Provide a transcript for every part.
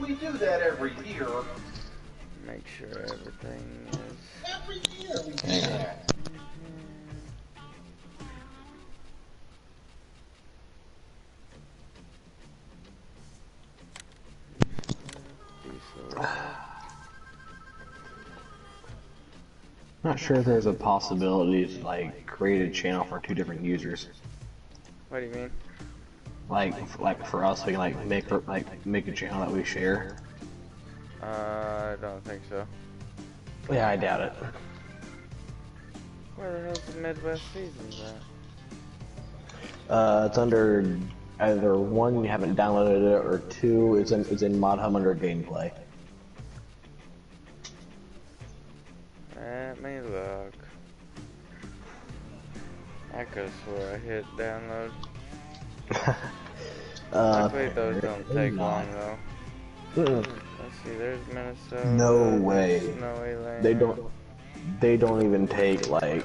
We do that every year. Make sure everything is... Every year we do that. Not sure if there's a possibility to like create a channel for 2 different users. What do you mean? Like for us, we can like make a channel that we share. I don't think so. Yeah, I doubt it. Where the hell's the Midwest Seasons at? It's under either 1, you haven't downloaded it, or 2, it's in Mod Hub under gameplay. Let me look. I could swear I hit download. Luckily those don't take long though. Let's see, there's Minnesota. No way. Snowy land. They don't even take like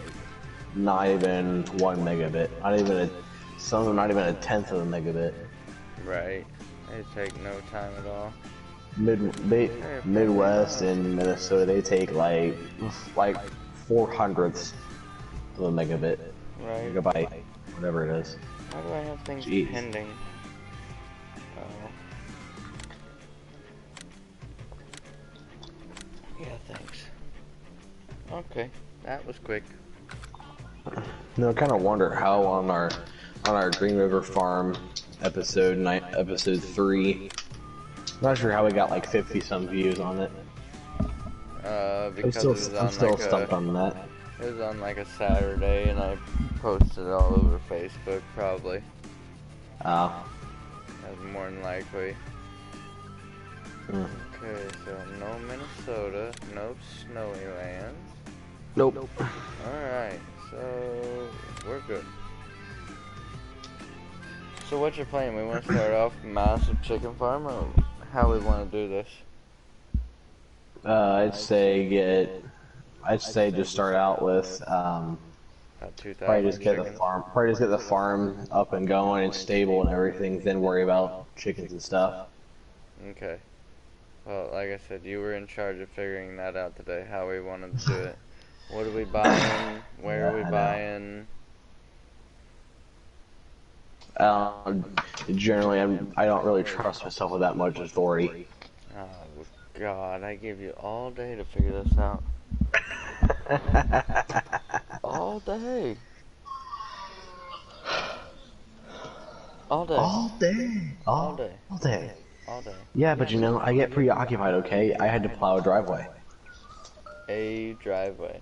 not even 1 megabit. Some of them not even a tenth of a megabit. Right. They take no time at all. Midwest and Minnesota, they take like 4/100ths of a megabit. Right. Gigabyte, whatever it is. Why do I have things Jeez. pending? Oh. Yeah, thanks. Okay, that was quick. No, I kind of wonder how on our Green River Farm episode 3. Not sure how we got like 50 some views on it. Because I'm still stumped on that. It was on like a Saturday, and I posted it all over Facebook, probably. Oh. That's more than likely. Okay, so no Minnesota, no snowy lands. Nope. Alright, so we're good. So what's your plan? We want to start off massive chicken farm, or how we want to do this? I'd say just start out with About 2,000 probably just get chickens. the farm up and going and stable and everything, then worry about chickens and stuff. Okay. Well, like I said, you were in charge of figuring that out today, how we wanted to do it. What are we buying? Where are we buying? Generally, I don't really trust myself with that much authority. Oh, God, I give you all day to figure this out. All day. All day. All day. All day. All day. All day. Yeah, but you know, I get preoccupied, okay? I had to plow a driveway. A driveway.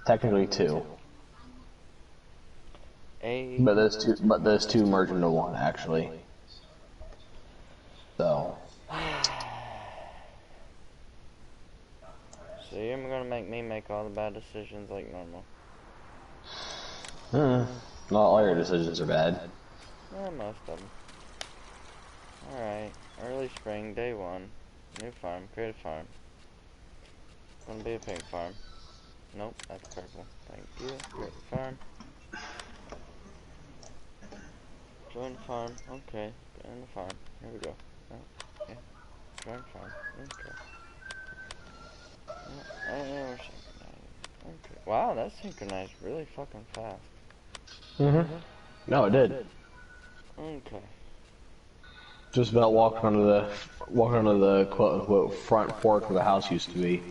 Technically 2. A... But those two merge into 1, actually. So. So you're gonna make me make all the bad decisions like normal. Not all your decisions are bad. Yeah, most of them. Alright, early spring, day 1. New farm, create a farm. Gonna be a pink farm. Nope, that's purple. Thank you. Create a farm. Join the farm. Okay, join the farm. Here we go. Oh, yeah. Join farm. Okay. Yeah, we're synchronized. Okay. Wow, that synchronized really fucking fast. No, it did. Okay. Just about walking onto the quote unquote front porch where the house used to be.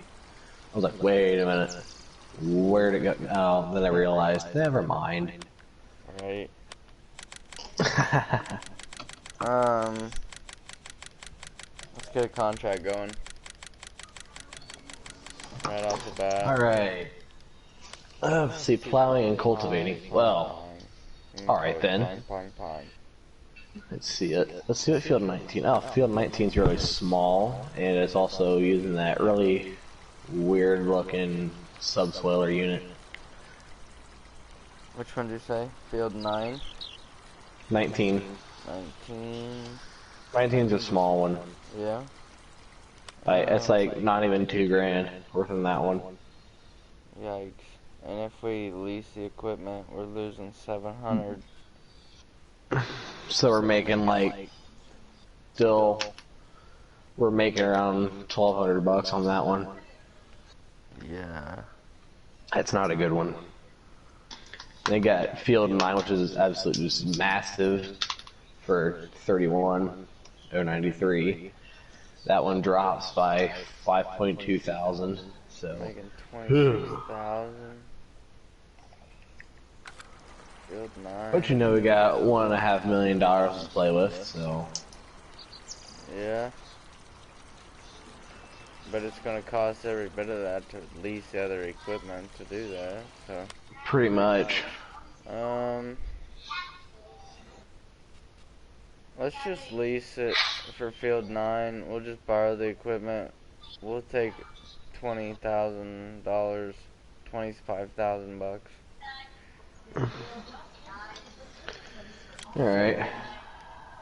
I was like, wait a minute. Where'd it go? Oh, then I realized, never mind. Right. Let's get a contract going. Right off the bat. Alright. Let's see, plowing and cultivating. Well, alright then. Let's see it. Let's see what field 19. Oh, field 19 is really small, and it's also using that really weird looking subsoiler unit. Which one did you say? Field 9? 19. 19. 19's a small one. Yeah? It's like not even $2,000 worth in that one. Yikes. And if we lease the equipment, we're losing 700. So we're making like still, we're making around 1,200 bucks on that one. Yeah. That's not a good one. They got Field 9, which is absolutely just massive for 31,093. That one drops by 5.2 thousand. So making 26,000. Field 9. But you know we got $1.5 million to play with, so yeah. But it's gonna cost every bit of that to lease the other equipment to do that, so. pretty much. Let's just lease it for Field 9. We'll just borrow the equipment. We'll take $20,000, 25,000 bucks. Alright.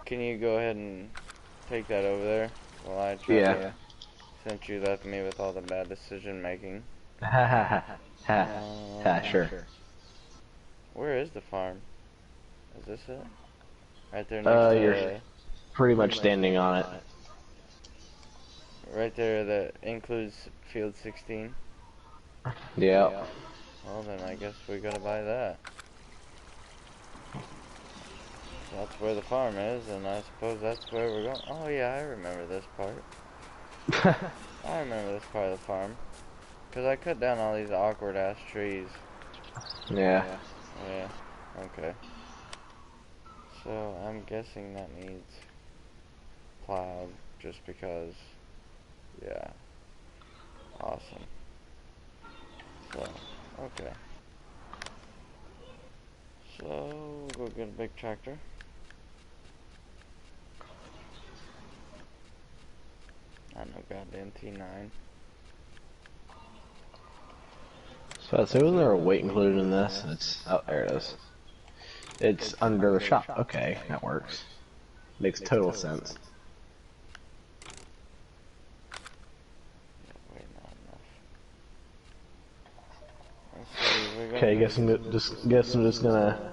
Can you go ahead and take that over there while I try to, since you left me with all the bad decision making. Ha ha ha ha. Ha, sure. Where is the farm? Is this it? Right there next to you're pretty much standing on it. right there that includes Field 16. Yeah. Well then I guess we gotta buy that. That's where the farm is, and I suppose that's where we're going. Oh yeah, I remember this part. I remember this part of the farm. Because I cut down all these awkward ass trees. Yeah. Yeah, okay. So I'm guessing that needs plowed just because, yeah. Awesome. So, okay. So, we'll go get a big tractor. I know, goddamn T9. So wasn't there a weight included in this? It's, oh, there it is. It's under the shop. Okay, that works. Makes total sense. Wait, not enough. Okay, guess I'm just gonna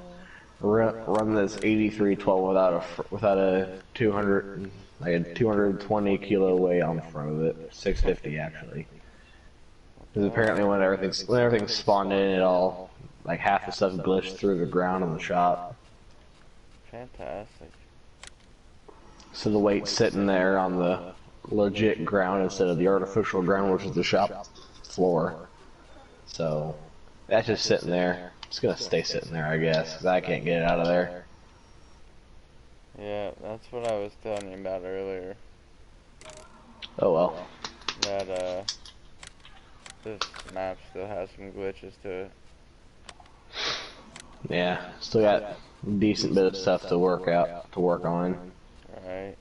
run this 8312 without a 200 like a 220 kilo weight on the front of it. 650 actually. Because apparently when everything's spawned in, it all like half the stuff glitched through the ground in the shop. Fantastic. So the weight's sitting there on the legit ground instead of the artificial ground, which is the shop floor. So that's just sitting there. It's gonna stay sitting there, I guess, because I can't get it out of there. Yeah, that's what I was telling you about earlier. Oh well. That, this map still has some glitches to it. Yeah, still got a decent bit of stuff to work on. Right.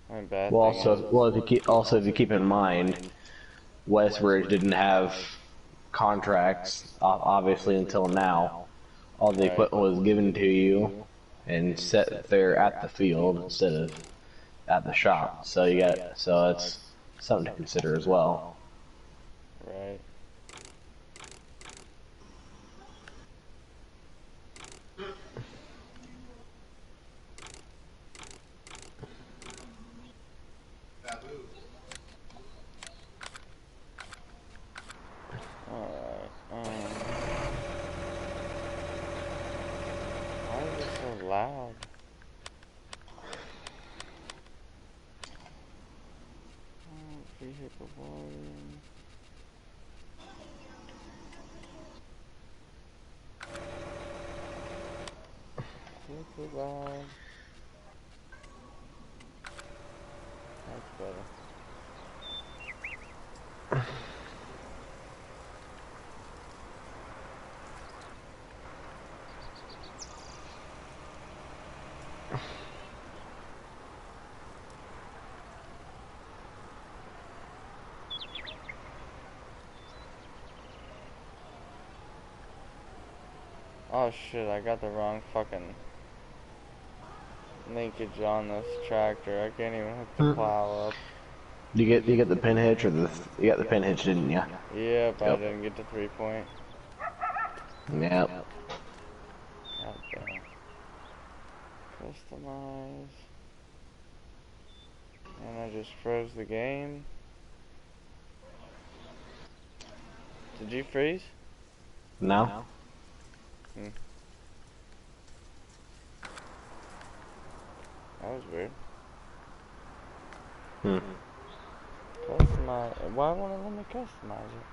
I mean, bad Well, thing if you keep in mind, Westbridge didn't have contracts, obviously, until now. All the equipment was given to you and set there at the field instead of at the shop. So so it's something to consider as well. Right. Alright, why is it so loud? Vehicle volume. Super loud. That's better. Oh shit, I got the wrong fucking linkage on this tractor. I can't even hook the plow up. You get the pin hitch, or you got the pin hitch, didn't you? Yep, I didn't get to 3-point. Yep. God damn. Customize. just froze the game. Did you freeze? No. Hmm. That was weird. Customize. Why won't it let me customize it?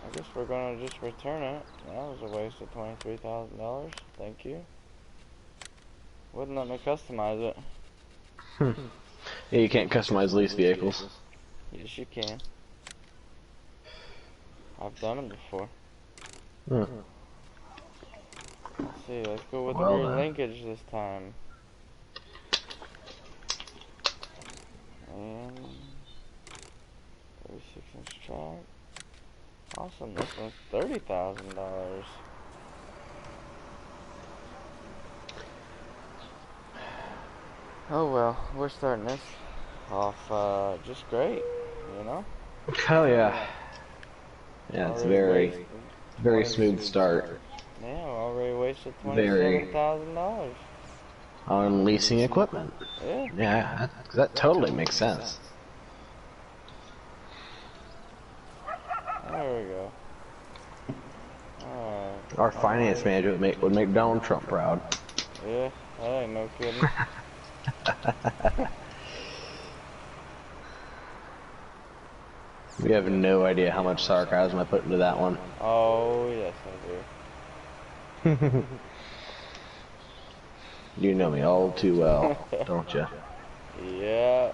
I guess we're gonna just return it. That was a waste of $23,000. Thank you. Wouldn't let me customize it. Yeah, you can't customize lease vehicles. Yes, you can. I've done it before. Let's see, let's go with rear linkage this time. And 36-inch track. Awesome, this one's $30,000. Oh well, we're starting this off just great, you know? Hell yeah. Yeah, it's very smooth start. Yeah, we already wasted $27,000. On leasing equipment. Yeah. Yeah, that totally makes sense. There we go. Alright. Our finance manager would make Donald Trump proud. Yeah, that ain't no kidding. We have no idea how much sarcasm I put into that one. Oh, yes I do. You know me all too well, don't you? Yeah.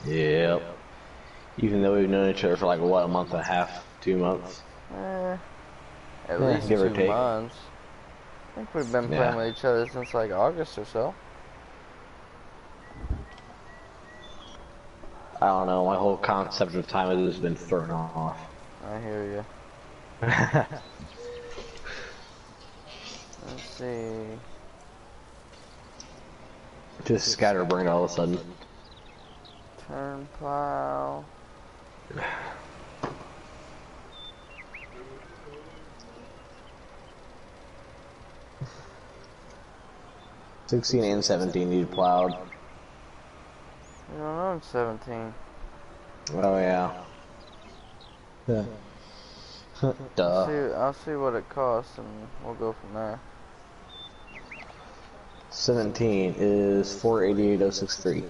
Yep. Even though we've known each other for like, what, a month and a half, 2 months? At least give or 2 take. months. I think we've been playing with each other since like August or so. I don't know, my whole concept of time has just been thrown off. I hear you. Let's see. Just scatterbrained all of a sudden. Turn plow. 16 and 17 need plowed. You don't own 17. Oh yeah. Yeah. Duh. I'll see what it costs and we'll go from there. 17 is 488,063.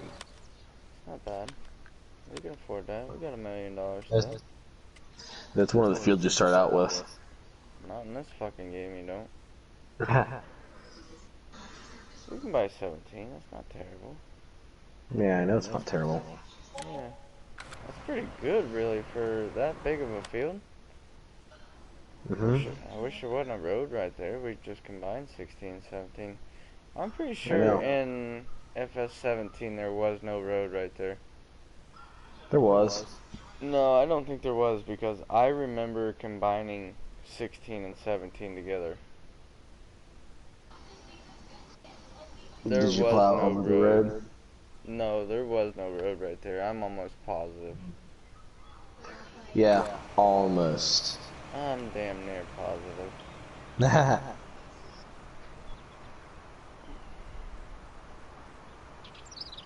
Not bad. We can afford that. We got $1 million still. That's one of the fields you start out with. Not in this fucking game, you don't. We can buy 17. That's not terrible. Yeah, I know it's not terrible. Yeah. That's pretty good, really, for that big of a field. I wish there wasn't a road right there. We just combined 16 and 17. I'm pretty sure in FS17 there was no road right there. There was. No, I don't think there was because I remember combining 16 and 17 together. Did you plow over the road? No, there was no road right there. I'm almost positive. Yeah, almost. I'm damn near positive.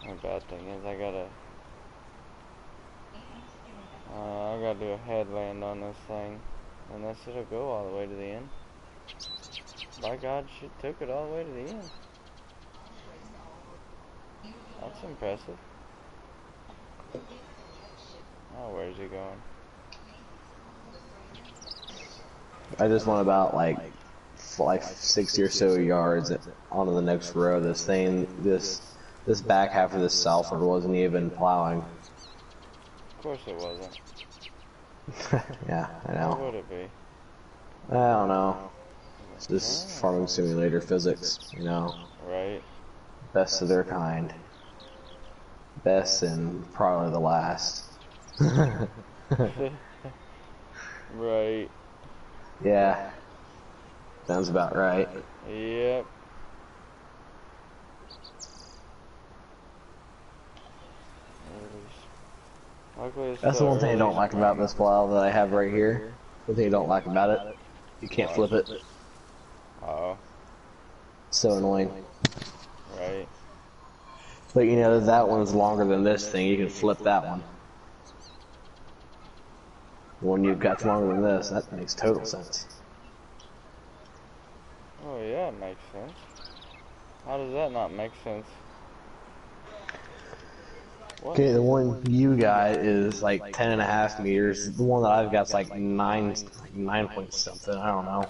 The bad thing is I gotta do a headland on this thing, unless it'll go all the way to the end. By God, she took it all the way to the end. That's impressive. Oh, where's he going? I just went about like 60 or so yards onto the next row. This back half of this southward wasn't even plowing. Of course it wasn't. Yeah, I know. Where would it be? I don't know. It's just farming simulator physics, you know. Right. Best of their kind. Best and probably the last. Right. Yeah. Sounds about right. Yep. That's the one thing I don't like about this plow that I have right here. The thing I don't like about it, you can't flip it. Oh. So annoying. Right. But you know, that one's longer than this thing. You can flip that one. The one you've got's longer than this. That makes total sense. Oh yeah, it makes sense. How does that not make sense? What? Okay, the one you got is like 10.5 meters. The one that I've got's like 9 point something. I don't know.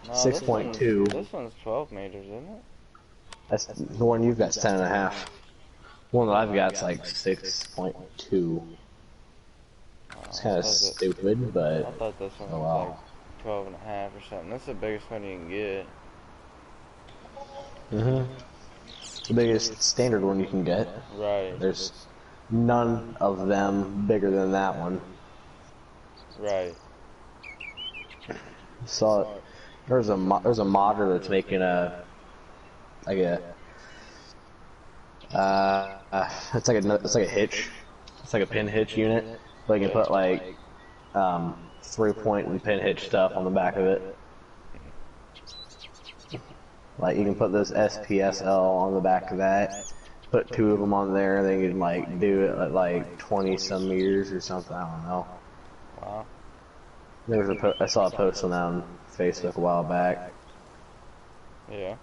No, 6.2. This one's 12 meters, isn't it? That's the one you've got's 10.5. The one that I've got's like 6.2. It's kind of stupid, but I thought this one oh was well. like 12 and a half or something. That's the biggest one you can get. The biggest standard one you can get. Right. There's none of them bigger than that one. Right. So there's a modder that's making it's like a hitch. It's like a pin hitch unit. But you can put like 3-point and pin hitch stuff on the back of it. Like you can put this SPSL on the back of that. Put 2 of them on there. They can like do it at like 20 some meters or something. I don't know. Wow. I saw a post on that on Facebook a while back. Yeah.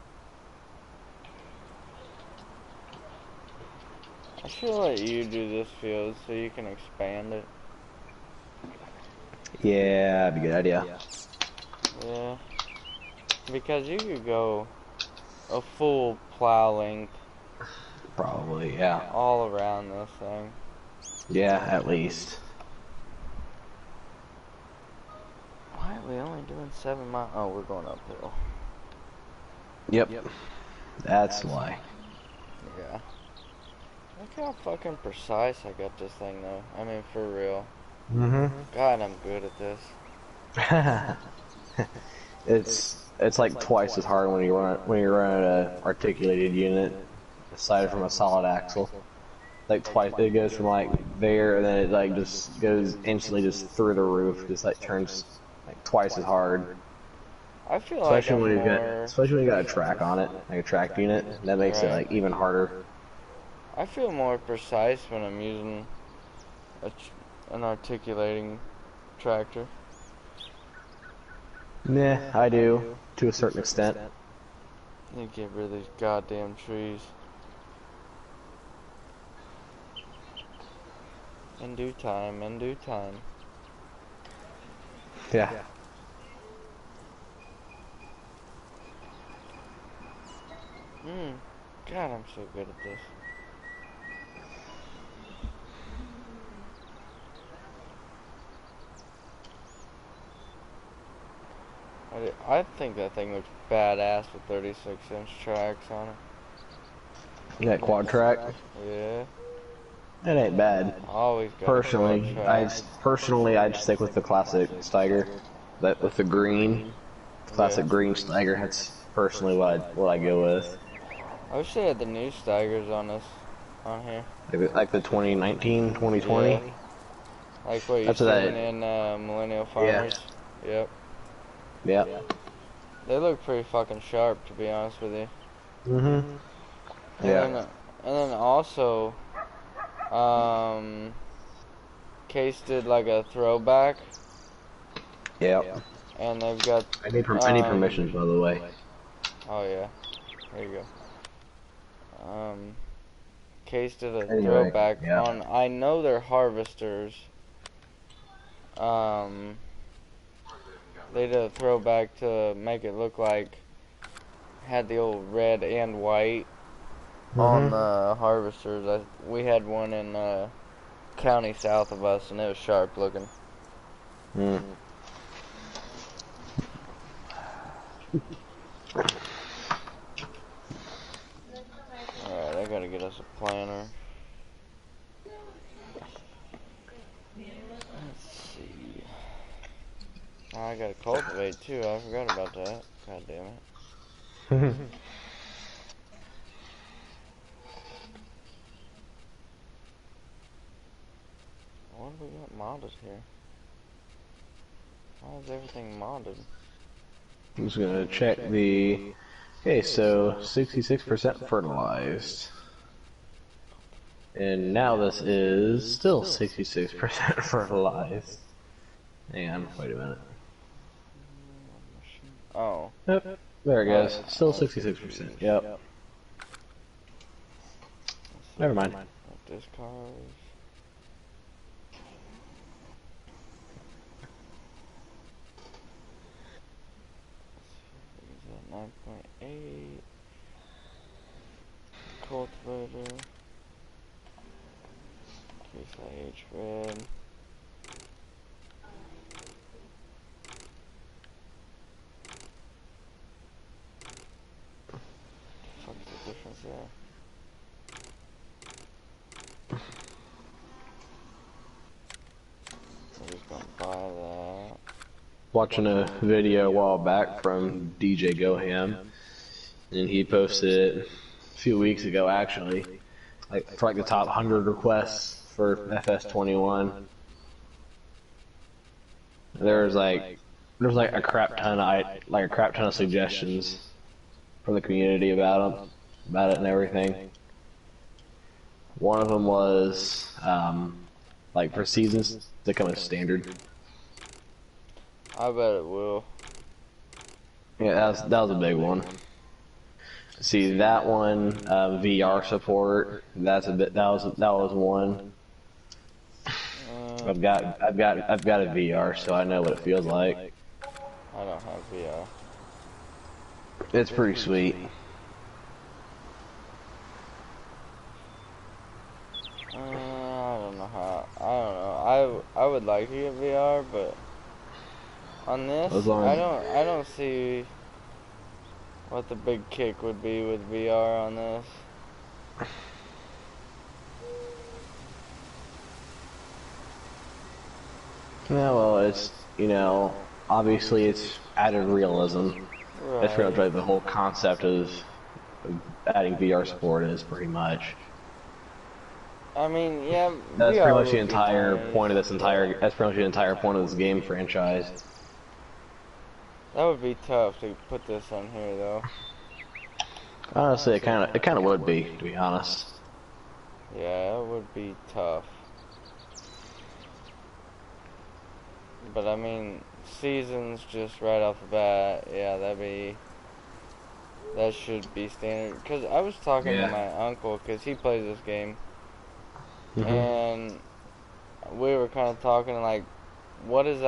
I should let you do this field so you can expand it. Yeah, that'd be a good idea. Yeah. Because you could go a full plow length Probably, yeah. all around this thing. Yeah, at least. Why are we only doing 7 miles? Oh, we're going uphill. Yep. That's why. Yeah. Look how fucking precise I got this thing though. I mean, for real. God, I'm good at this. It's like twice as hard when you're running an articulated unit, aside from a solid axle. Like twice, it goes from like there, and then it like just goes instantly just through the roof, just like turns like twice as hard. I feel Especially like especially when you got a track on it, like a track unit, that makes it like even harder. I feel more precise when I'm using an articulating tractor. Yeah, I do, to a certain extent. You get rid of these goddamn trees. In due time, in due time. Yeah. God, I'm so good at this. I think that thing looks badass with 36-inch tracks on it. That quad track? Yeah. It ain't bad. Always got Personally, I'd stick with the classic Steiger, that with the green, classic green Steiger. That's personally what I go with. I wish they had the new Steigers on here. Like the 2019, 2020. Yeah. Like what you're seeing in Millennial Farmers. Yeah. Yep. Yep. They look pretty fucking sharp, to be honest with you. Yeah. And then also, Case did like a throwback. Yep. And they've got. I need permissions, by the way. Oh yeah. There you go. Case did a throwback on. I know they're harvesters. They did a throwback to make it look like had the old red and white on the harvesters. We had one in county south of us, and it was sharp looking. Alright, I gotta get us a planter. Let's see. Oh, I gotta cultivate too. I forgot about that. God damn it. What do we got modded here? Why is everything modded? I'm just gonna check the. Okay, so 66% fertilized. And now this is still 66% fertilized. Hang on, wait a minute. Oh. Yep, there it goes. Still 66%. Yep. Never mind. Discards. Is that 9.8? Cultivator. Case IH red. What's the difference there? I'm just gonna buy that. Watching a video a while back from DJ Goham, and he posted it a few weeks ago actually, for like the top 100 requests for FS21. There's like a crap ton of suggestions from the community about it and everything. One of them was like for seasons to come as standard. I bet it will. Yeah, that was a big one. See that one, VR support. That was one. I've got a VR, so I know what it feels like. I don't have VR. It's pretty sweet. I don't know how. I don't know. I would like to get VR, but on this, I don't see what the big kick would be with VR on this. Yeah, well, it's, obviously it's added realism. Right. That's pretty much like the whole concept of adding VR support is pretty much. I mean, yeah. That's VR pretty much the would be entire nice. point of this entire. That's pretty much the entire point of this game franchise. That would be tough to put this on here, though. Honestly, it kind of would be, to be honest. Yeah, it would be tough. But I mean, seasons just right off the bat, yeah, that should be standard. Cause I was talking to my uncle, cause he plays this game, and we were kind of talking like, what's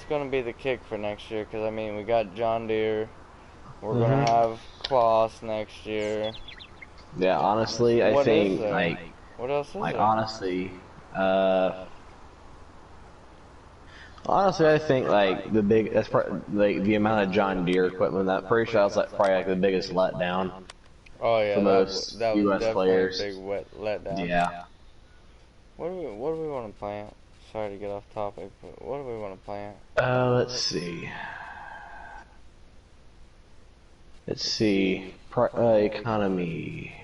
gonna be the kick for next year? Cause I mean, we got John Deere, we're gonna have Kloss next year. Yeah, honestly, I think like. What else is there? Honestly, I think like that's like the amount of John Deere equipment. That pretty sure that's probably like the biggest letdown. Oh yeah, for most that was US definitely players. a big letdown. Yeah. What do we want to plant? Sorry to get off topic, but what do we want to plant? Let's see. Economy.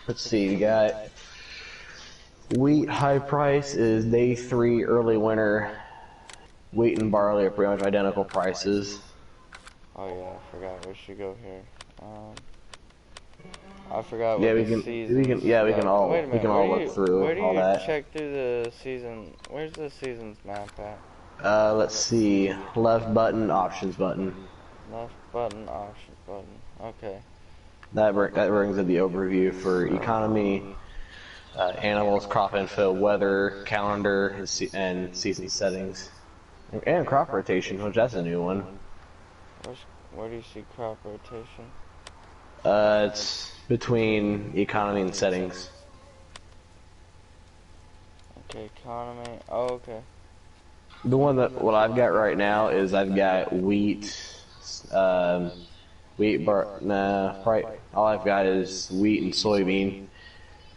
Let's see. We got wheat high price is day 3 early winter. Wheat and barley are pretty much identical prices. Oh yeah, I forgot. We should go here. I forgot Yeah, what we the can. season. We can all. Wait a minute, we can all look through where do all you that. check through the season? Where's the seasons map at? Let's see. Left button, options button. Left button, options button. Okay. That brings up the overview for economy, animals, crop info, weather, calendar, and season settings, and crop rotation, which that's a new one. Where do you see crop rotation? It's between economy and settings. Okay, economy. Oh, okay. The one what I've got right now is I've got wheat, all I've got is wheat and soybean,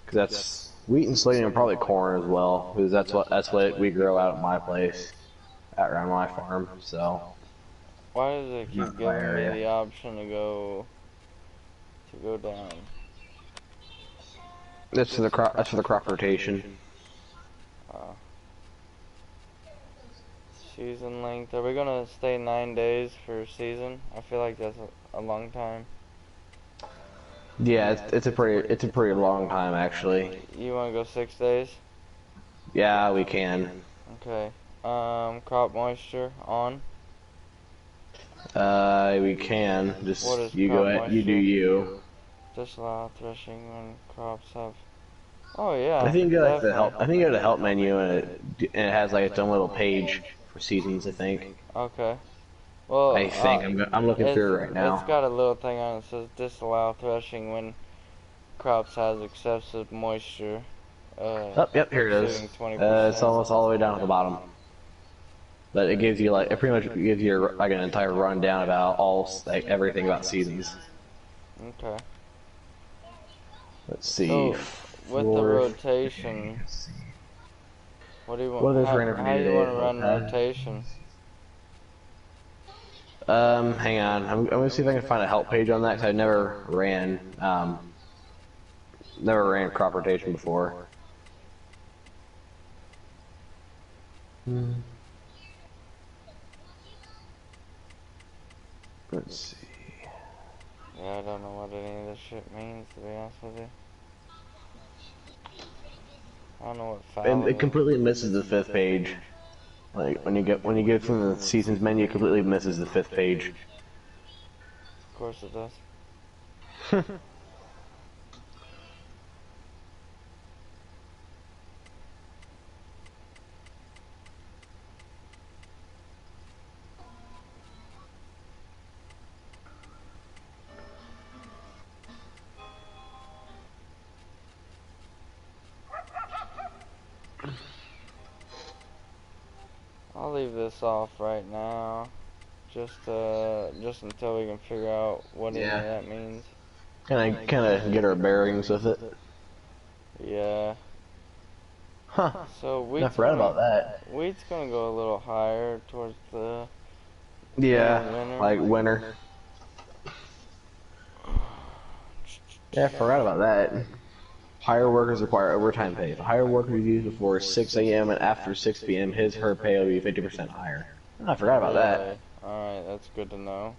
because that's wheat and soybean and probably corn as well, because that's what we grow out at my place, around my farm. So. Why does it keep giving me the option to go down? That's for the crop rotation. Season length. Are we gonna stay 9 days for season? I feel like that's a long time. Yeah, it's a pretty long time actually. You wanna go 6 days? Yeah, we can. Okay. Crop moisture on. We can. Just What is you go crop ahead. You do moisture? you. Disallow threshing when crops have. Oh yeah, I think you go like the help. definitely. I think you go to the help menu and it has like its own little page for seasons. I think. Okay. Well, I'm looking through it right it's now. got a little thing on it that says disallow threshing when crops has excessive moisture. Oh, yep, here it is. Exceeding 20%. It's almost all the way down at the bottom. But it gives you like it pretty much gives you like an entire rundown about everything about seasons. Okay. Let's see. So, with the rotation, what do you want? What is random How do you want to run rotation? Hang on. I'm gonna see if I can find a help page on that because I never ran crop rotation before. Let's see. Yeah, I don't know what any of this shit means, to be honest with you. I don't know what fallow And it is. completely misses the 5th page. Like when you get from the seasons menu, it completely misses the 5th page. Of course it does. I'll leave this off right now, just until we can figure out what any of that means. Kind of get our bearings with it. Yeah. Huh. So I forgot about that. Wheat's gonna go a little higher towards the Yeah, like winter. Yeah, I forgot about that. Higher workers require overtime pay. If a higher worker is used before 6 a.m. and after 6 p.m., her pay will be 50% higher. Oh, I forgot about that. Alright, that's good to know.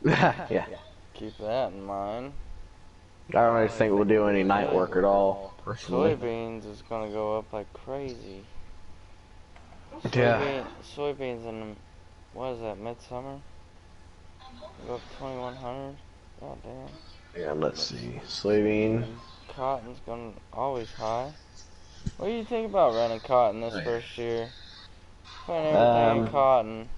Yeah. Keep that in mind. I don't really think we'll do any night work at all, personally. Soybeans is gonna go up like crazy. Yeah. Soybeans in, what is that, midsummer? Go up 2100? God damn. Yeah, let's see. Soybean. Cotton's gonna always high. What do you think about running cotton this first year? Putting everything in cotton.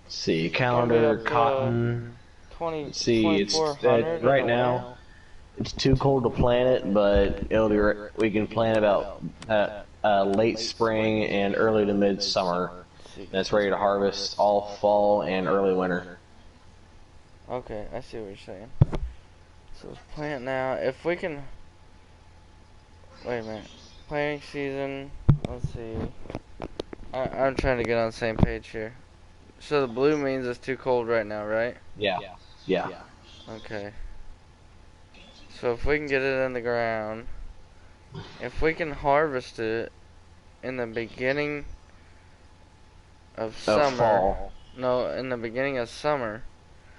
See, calendar, cotton. 20, Let's see, it's 2400 right now. It's too cold to plant it, but it'll be. We can plant about late spring and early to midsummer. And it's ready to harvest all fall and early winter. Okay, I see what you're saying. So let's plant now. If we can. Wait a minute. Planting season. Let's see. I'm trying to get on the same page here. So the blue means it's too cold right now, right? Yeah. Okay. So if we can get it in the ground, if we can harvest it in the beginning of summer. Fall. No, in the beginning of summer.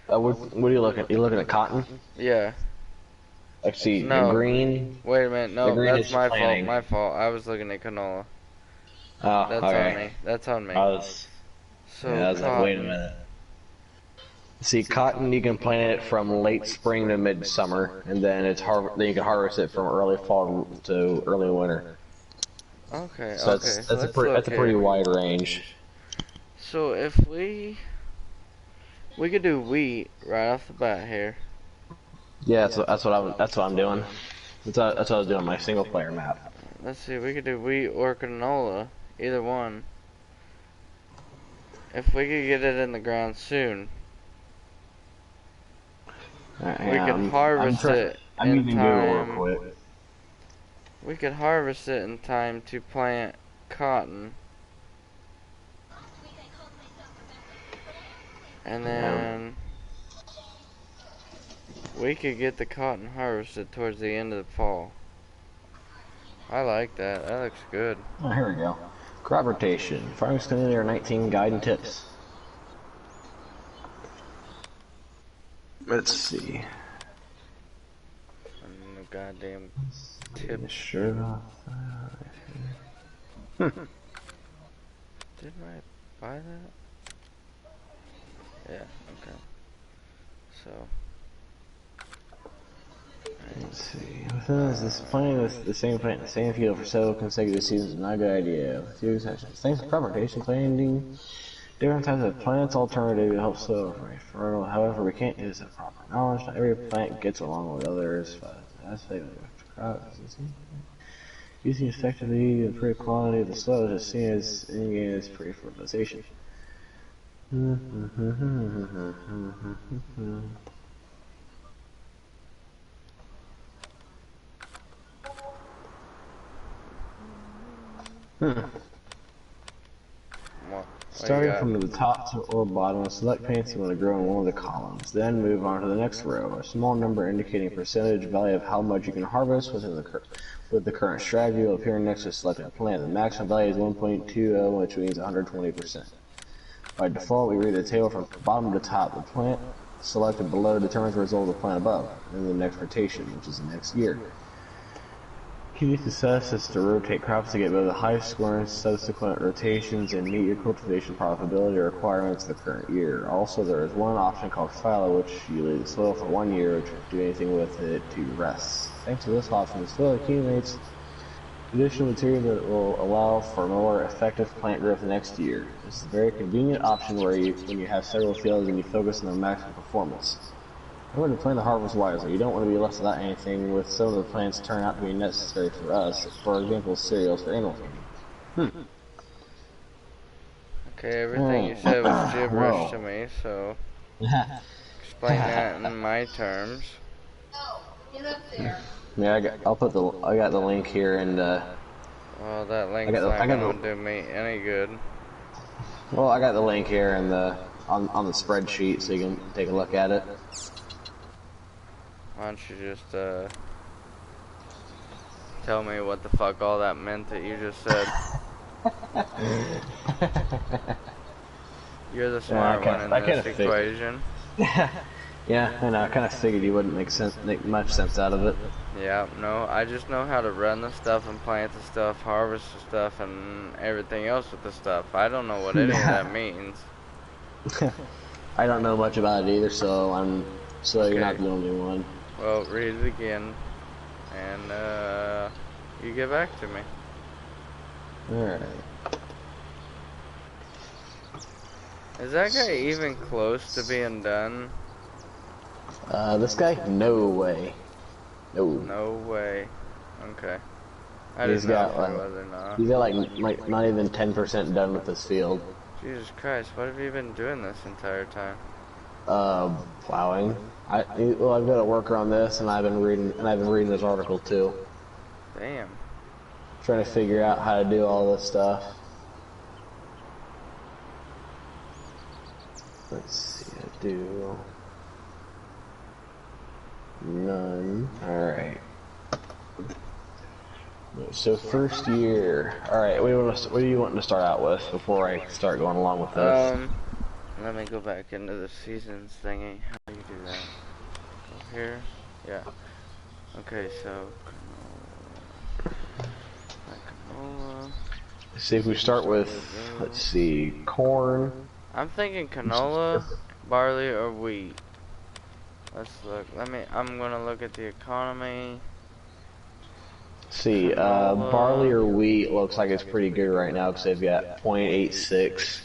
What are you looking at? You looking at cotton? Yeah. I see. No. Green. Wait a minute. No, green that's is my planting. fault. My fault. I was looking at canola. Oh, That's okay. on me. That's on me. So I was like, wait a minute. See, cotton you can plant it from late spring to midsummer, and then then you can harvest it from early fall to early winter. Okay. So okay. that's a pretty wide range. So if we could do wheat right off the bat here. Yeah, that's what I'm doing. That's what I was doing on my single player map. Let's see, we could do wheat or canola, either one. If we could get it in the ground soon, we could harvest it in time. We could harvest it in time to plant cotton. And then we could get the cotton harvested towards the end of the fall. I like that. That looks good. Oh, here we go. Crop rotation. Farming community are 19 guide and tips. Let's see. And the goddamn tip. Sure about that. Didn't I buy that? Yeah, okay. So. Let's see. This planting with the same plant in the same field for several consecutive seasons is not a good idea. With few exceptions. Thanks to crop rotation, planting different types of plants alternative to help soil remain fertile. However, we can't do this with proper knowledge. Not every plant gets along with others. That's using effectively to improve the quality of the soil is seen as indicated as pre-fertilization. Starting from the top or bottom, select plants you want to grow in one of the columns. Then move on to the next row. A small number indicating a percentage value of how much you can harvest with the current strategy will appear next to the selected plant. The maximum value is 1.20, which means 120%. By default, we read the table from bottom to top. The plant selected below determines the result of the plant above, and the next rotation, which is the next year. Key to success is to rotate crops to get both the highest scoring subsequent rotations and meet your cultivation profitability requirements of the current year. Also, there is one option called fallow, which you leave the soil for 1 year, which do anything with it to rest. Thanks to this option, the soil accumulates additional material that will allow for more effective plant growth the next year. This is a very convenient option when you have several fields and you focus on their maximum performance. Remember to plan the harvest wisely. You don't want to be left without anything, with some of the plants turn out to be necessary for us. For example, cereals for animal feeding. Okay, everything you said was gibberish to me, so explain that in my terms. No, get up there. Yeah, I got the link here, and well, that link's not gonna do me any good. Well, I got the link here and on the spreadsheet, so you can take a look at it. Why don't you just tell me what the fuck all that meant that you just said? You're the smart one in this equation. Yeah, I know. I kind of figured you wouldn't make much sense out of it. Yeah, no, I just know how to run the stuff and plant the stuff, harvest the stuff, and everything else with the stuff. I don't know what any of that means. I don't know much about it either, so okay. You're not the only one. Well, read it again, and you get back to me. Alright. Is that guy even close to being done? This guy? No way. No. No way. Okay. He's got like not even 10% done with this field. Jesus Christ, what have you been doing this entire time? Plowing. I've got a worker on this, and I've been reading this article too. Damn. Trying to figure out how to do all this stuff. Let's see, I do none. Alright. So first year. Alright, what do you want to start out with before I start going along with this? Let me go back into the seasons thingy. How do you do that? Go here? Yeah. Okay, so canola. See if we start with, let's see, corn. I'm thinking canola, barley, or wheat. Let's look. I'm gonna look at the economy. See, barley or wheat looks like it's pretty good right now because they've got 0.86.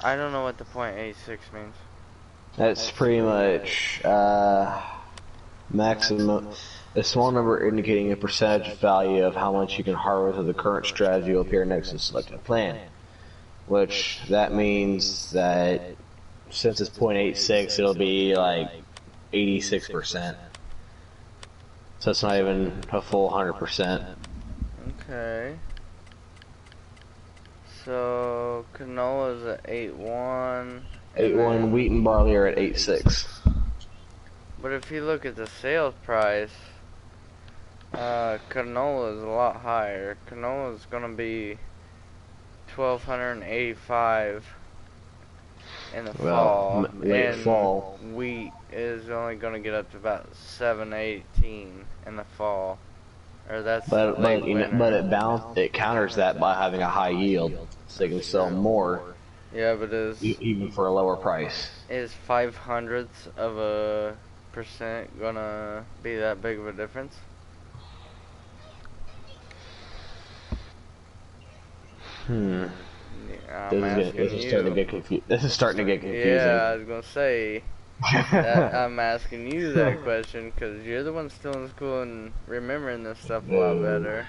I don't know what the .86 means. That's pretty much maximum. A small number indicating a percentage value of how much you can harvest of the current strategy will appear next to the selected plan. Which that means that since it's 0.86, it'll be like 86%. So it's not even a full 100%. Okay. So canola's at 8.1. 8.1. Wheat and barley are at 8.6. But if you look at the sales price, canola is a lot higher. Canola is gonna be 1,285 in the Well, fall, late and fall. wheat is only going to get up to about 718 in the fall, or that's late winter. It counters that by having a high yield, so they can sell more, Yeah, but even for a lower price. is 0.05 of a percent gonna be that big of a difference? Hmm. Yeah, I'm asking you. This is starting to get confusing. Yeah, I was gonna say that I'm asking you that question because you're the one still in school and remembering this stuff a lot better.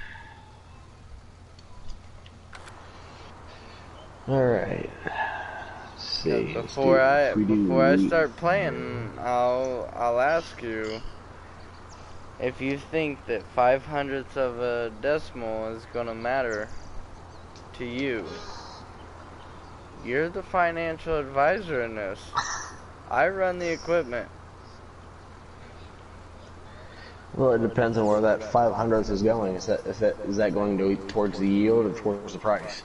All right. See. Before I start playing, I'll ask you if you think that 0.05 of a decimal is gonna matter to you. You're the financial advisor in this. I run the equipment. Well, it depends on where that 500th is going. Is that going towards the yield or towards the price?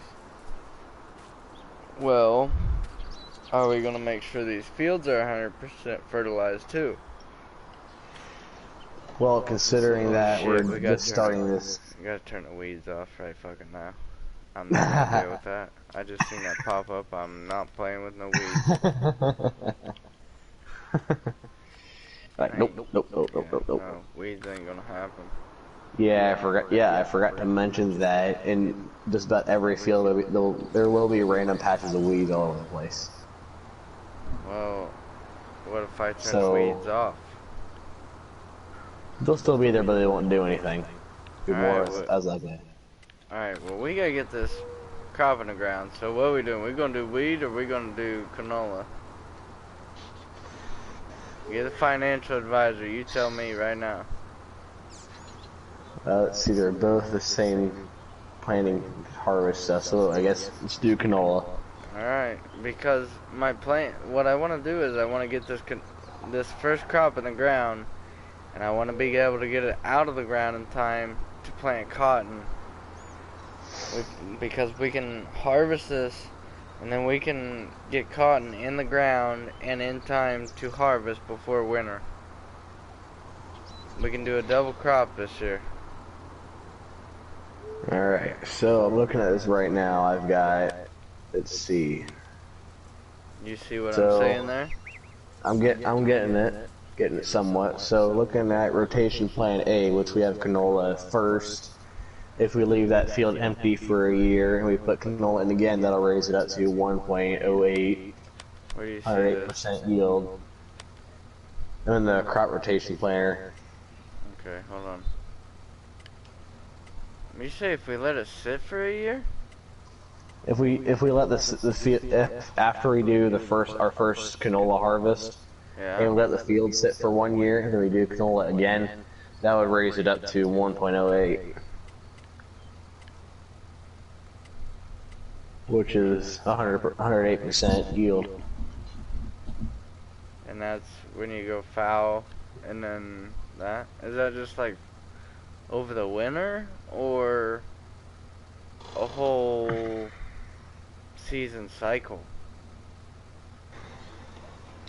Well, are we gonna make sure these fields are 100% fertilized too? Well, considering that we're just starting this. You gotta turn the weeds off right fucking now. I'm not gonna deal with that. I just seen that pop up. I'm not playing with no weeds. Like, nope. No, weeds ain't gonna happen. Yeah, I forgot to mention that in just about every field there will be random patches of weeds all over the place. Well, what if I turn the weeds off? They'll still be there, but they won't do anything. Be more as like that. Alright, well we gotta get this crop in the ground. So what are we doing? We gonna do weed or we gonna do canola? You're the financial advisor. You tell me right now. Let's see, they're both the same planting harvest stuff, so I guess let's do canola. Alright, because my plan, what I want to do is I want to get this first crop in the ground, and I want to be able to get it out of the ground in time to plant cotton. Because we can harvest this, and then we can get cotton in the ground and in time to harvest before winter. We can do a double crop this year. Alright, so I'm looking at this right now. I've got, let's see. You see what I'm saying there? I'm getting it somewhat. So looking at rotation plan A, which we have canola first. If we leave that field empty for a year and we put canola in again, that'll raise it up to 1.08, 108% yield. And then the crop rotation planner. Okay, hold on. You say if we let it sit for a year? If we let after we do our first canola harvest, and we let the field sit for 1 year, and then we do canola again, that would raise it up to 1.08. Which is 108% yield. And that's when you go foul, and then that? Is that just like over the winter, or a whole season cycle?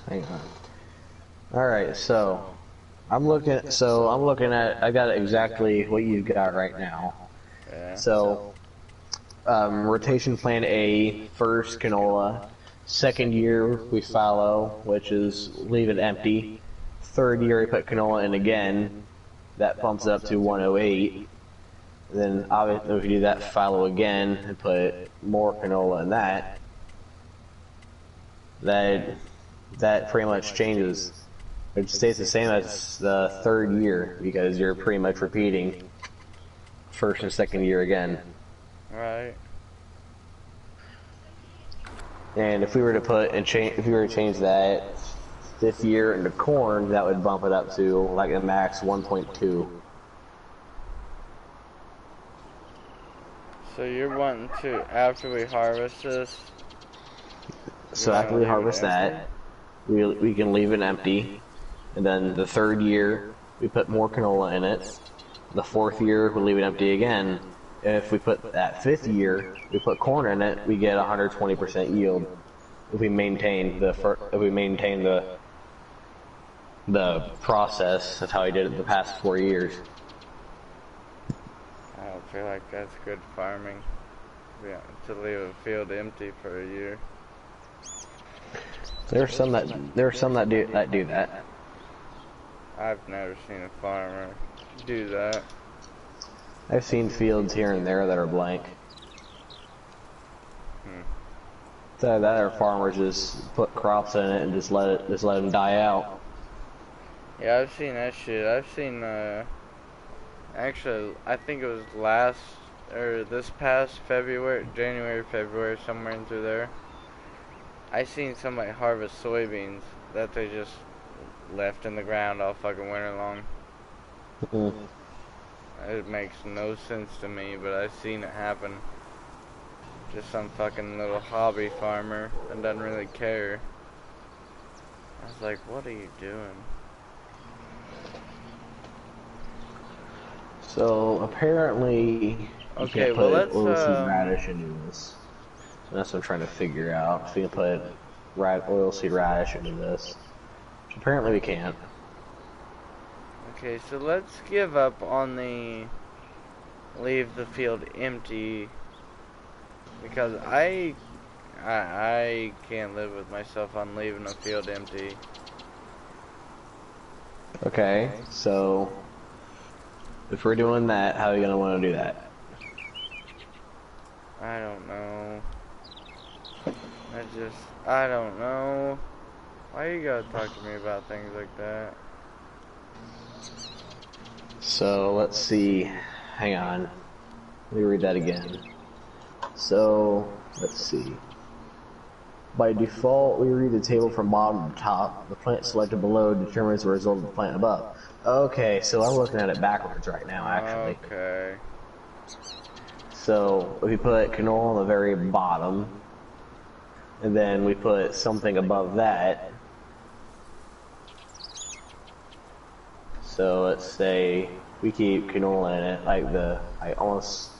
Hang on. Alright, so I'm looking at I got exactly what you've got right now. Yeah. So rotation plan A, first canola. Second year we fallow, which is leave it empty. Third year we put canola in again. That bumps it up to 108. Then obviously if we do that fallow again and put more canola in that, that pretty much changes. It stays the same as the third year because you're pretty much repeating first and second year again. Right. And if we were to change that fifth year into corn, that would bump it up to like a max 1.2. So you're wanting to, after we harvest this? So after we harvest that, we can leave it empty, and then the third year we put more canola in it. The fourth year we leave it empty again, And if we put that 5th year, we put corn in it, we get 120% yield. If we maintain the process of how he did it the past 4 years. I don't feel like that's good farming. Yeah, to leave a field empty for a year. There are some that do that. I've never seen a farmer do that. I've seen fields here and there that are blank. So that or farmers just put crops in it and just let them die out. Yeah, I've seen that shit. I've seen, actually, I think it was this past January, February, somewhere in through there. I seen somebody harvest soybeans that they just left in the ground all fucking winter long. It makes no sense to me, but I've seen it happen. Just some fucking little hobby farmer that doesn't really care. I was like, what are you doing? So apparently, you can't put oilseed radish into this. And that's what I'm trying to figure out. If we can put oilseed radish into this, which apparently we can't. Okay, so let's give up on the leave the field empty, because I can't live with myself on leaving a field empty. Okay, so if we're doing that, how are you gonna want to do that? I don't know. I don't know. Why you gotta talk to me about things like that? So let's see. Hang on. Let me read that again. So let's see. By default, we read the table from bottom to top. The plant selected below determines the result of the plant above. Okay, so I'm looking at it backwards right now, actually. Okay. So if we put canola on the very bottom, and then we put something above that. So let's say we keep canola in it, like almost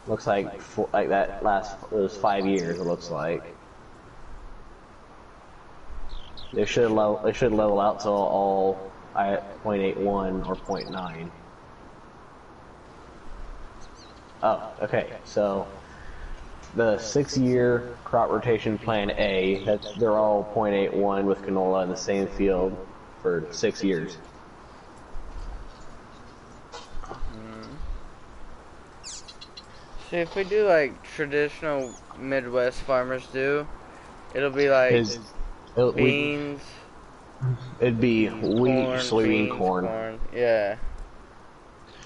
looks like those 5 years. It looks like they should level out to all at 0.81 or 0.9. Oh, okay. So the 6-year crop rotation plan A, they're all 0.81 with canola in the same field for 6 years. See, if we do like traditional Midwest farmers do, it'll be like beans. It'd be wheat, soybean, corn. Yeah.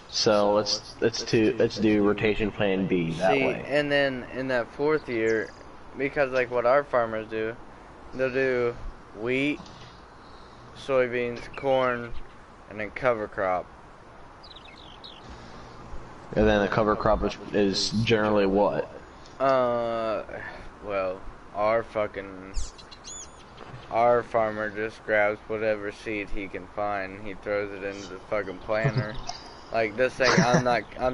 So let's do rotation plan B that way. And then in that 4th year, because like what our farmers do, they'll do wheat, soybeans, corn, and then cover crop. And then the cover crop is generally what? Well, our farmer just grabs whatever seed he can find. He throws it into the fucking planter. Like this thing, I'm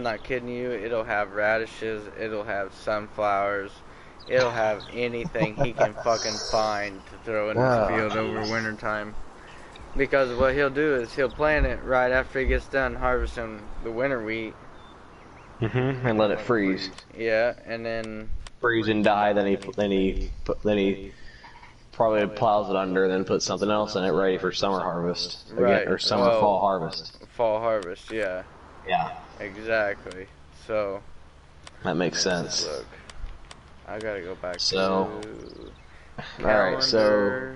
not kidding you. It'll have radishes. It'll have sunflowers. It'll have anything he can fucking find to throw in his field over wintertime. Because what he'll do is he'll plant it right after he gets done harvesting the winter wheat. And let it freeze. Yeah, and then freeze and die. Then he probably plows it under, then puts something else in it, ready for summer harvest. Right. Or fall harvest. Fall harvest, yeah. Yeah. Exactly. So. That makes sense. Look, I gotta go back to. Alright, so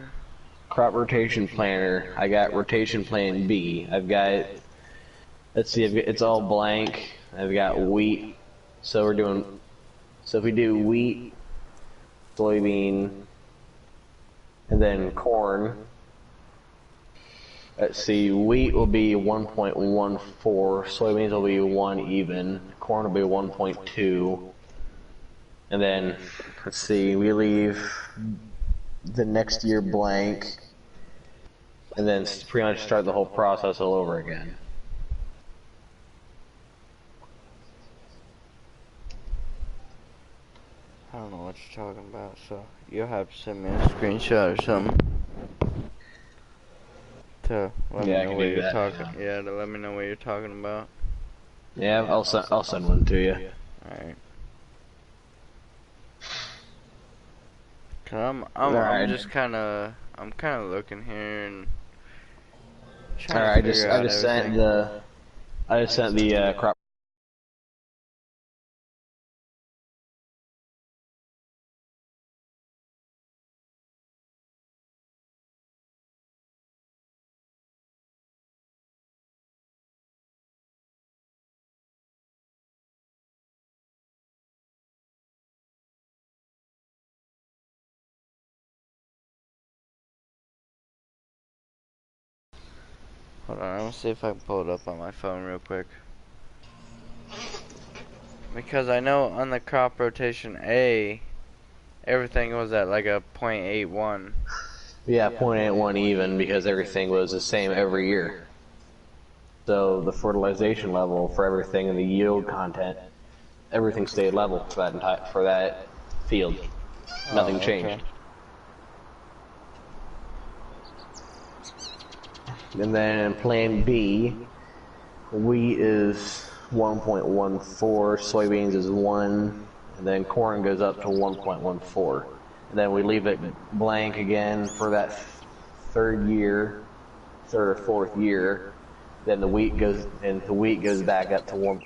crop rotation planner. I got rotation plan B. I've got. Let's see, it's all blank. I've got wheat. So if we do wheat, soybean, and then corn. Let's see, wheat will be 1.14, soybeans will be 1 even, corn will be 1.2, and then, let's see, we leave the next year blank, and then pretty much start the whole process all over again. don't know what you're talking about, so you'll have to send me a screenshot or something to let me Yeah, I know can what do you're that. talking. Yeah, to let me know what you're talking about. Yeah, I'll send one to you. Alright. Cause I'm Alright. just kinda looking here and trying to Alright, figure I out just everything. I just sent the crop. Hold on, I'm gonna see if I can pull it up on my phone real quick. Because I know on the crop rotation A, everything was at like a .81. Yeah, 0.81 even because everything was the same every year. So the fertilization level for everything and the yield content, everything stayed level for that field. Nothing Oh, changed. okay. And then in Plan B, wheat is 1.14, soybeans is 1, and then corn goes up to 1.14. And then we leave it blank again for that third or fourth year. Then the wheat goes back up to 1.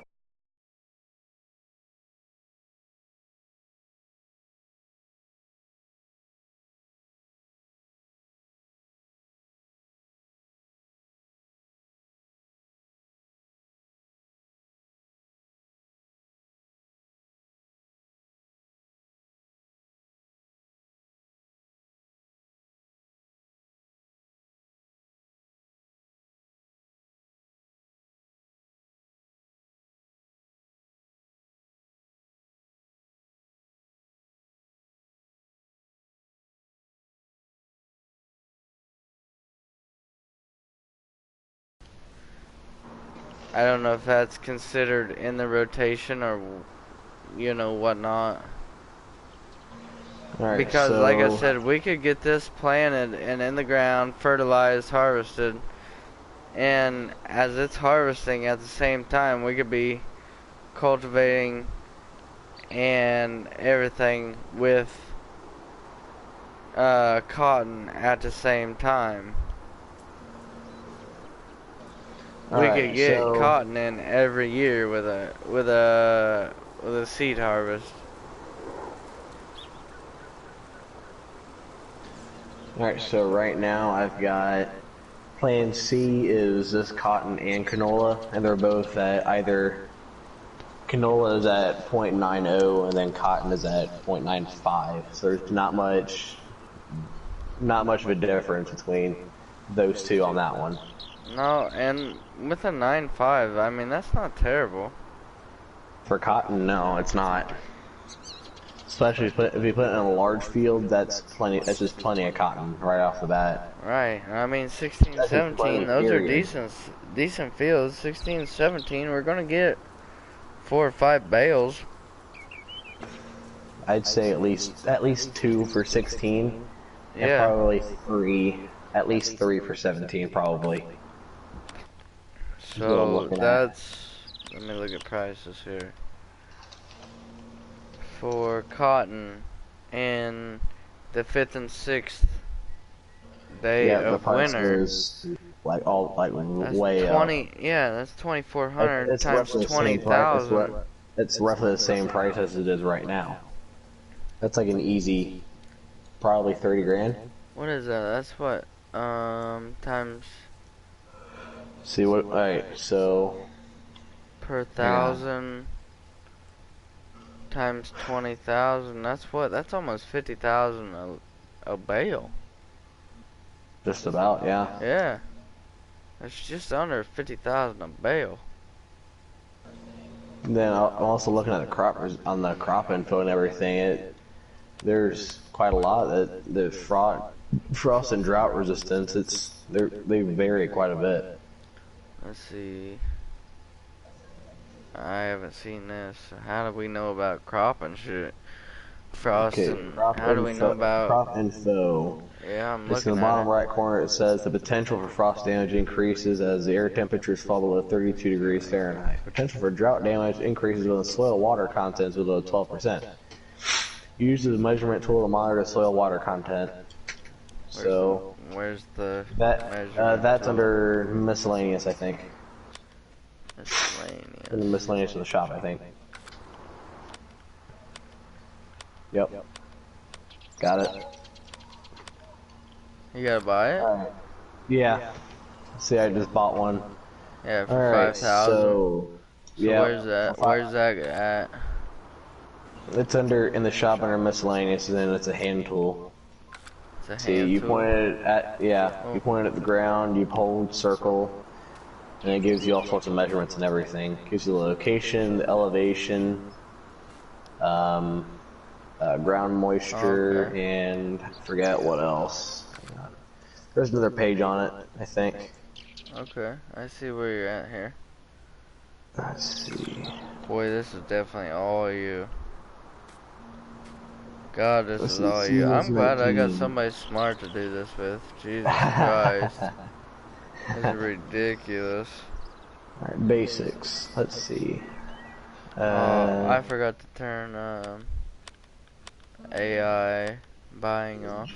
I don't know if that's considered in the rotation or, whatnot. Alright, Because, like I so said, we could get this planted and in the ground, fertilized, harvested, and as it's harvesting at the same time, we could be cultivating and everything with cotton at the same time. We could alright, get so cotton in every year with a seed harvest. alright, so right now I've got Plan C is this cotton and canola, and they're both at either canola is at 0.90 and then cotton is at 0.95. So there's not much of a difference between those two on that one. No, and with a 9.5, I mean, that's not terrible. For cotton, no, it's not. Especially if you put it in a large field, that's plenty. That's just plenty of cotton right off the bat. Right. I mean, 16, That's just 17, plenty, those are period. decent fields. 16, 17, we're going to get 4 or 5 bales. I'd say at least 2 for 16, and Yeah. probably at least 3 for 17, probably. Is what I'm So looking at. let me look at prices here. For cotton in the 5th and 6th day Yeah, the of price winter, goes like that's way up. 20, yeah, that's 2,400 It's times roughly the same price. 20,000. It's roughly the same price as it is right now. That's like an easy, probably 30 grand. What is that? That's what, times See what? All right, so per hang on. thousand times 20,000. That's what, that's almost 50,000 a bale. Just about, yeah. Yeah, that's just under 50,000 a bale. Then I'm also looking at on the crop info and everything. There's quite a lot that the frost and drought resistance. They vary quite a bit. Let's see. I haven't seen this. How do we know about crop and shit? Frost Okay, and how do we know about? crop info. Yeah, I'm It's in looking the at bottom it. right corner. It says the potential for frost damage increases as the air temperatures fall below 32 degrees Fahrenheit. Potential for drought damage increases when the soil water content is below 12%. Use the measurement tool to monitor the soil water content. So Where's the that measurement that's tool? under miscellaneous, I think. In the Miscellaneous. miscellaneous of the shop, I think. Yep. Got it. You gotta buy it? Alright. Yeah. See, I just bought one. Yeah, for Alright, 5,000. so yeah. Where's that? Where's that at? It's in the shop under miscellaneous, and then it's a hand tool. It's a See, hand you tool. point it at you point it at the ground, you hold circle, and it gives you all sorts of measurements and everything. Gives you the location, the elevation, ground moisture, and I forget what else. There's another page on it, I think. Okay, I see where you're at here. Let's see. Boy, this is definitely all you. God, this Let's is see, all you. I'm seasons glad I got 19. somebody smart to do this with. Jesus Christ. This is ridiculous. Alright, basics. Let's see. I forgot to turn AI buying off.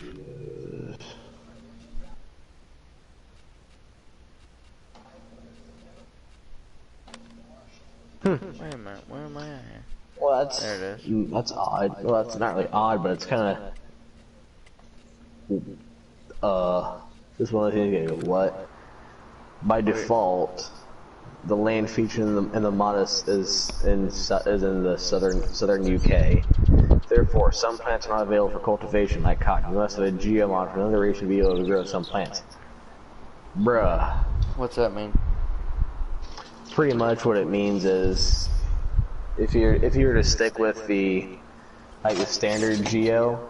Wait a minute, where am I at here? Well, There it is. that's odd. Well, that's not really odd, but it's kind of this one of the things. What? By default, the land featured in the modest is in the southern UK. Therefore, some plants are not available for cultivation, like cotton. You must have a geomod for another region to be able to grow some plants. Bruh. What's that mean? Pretty much what it means is, if you were to stick with the standard geo,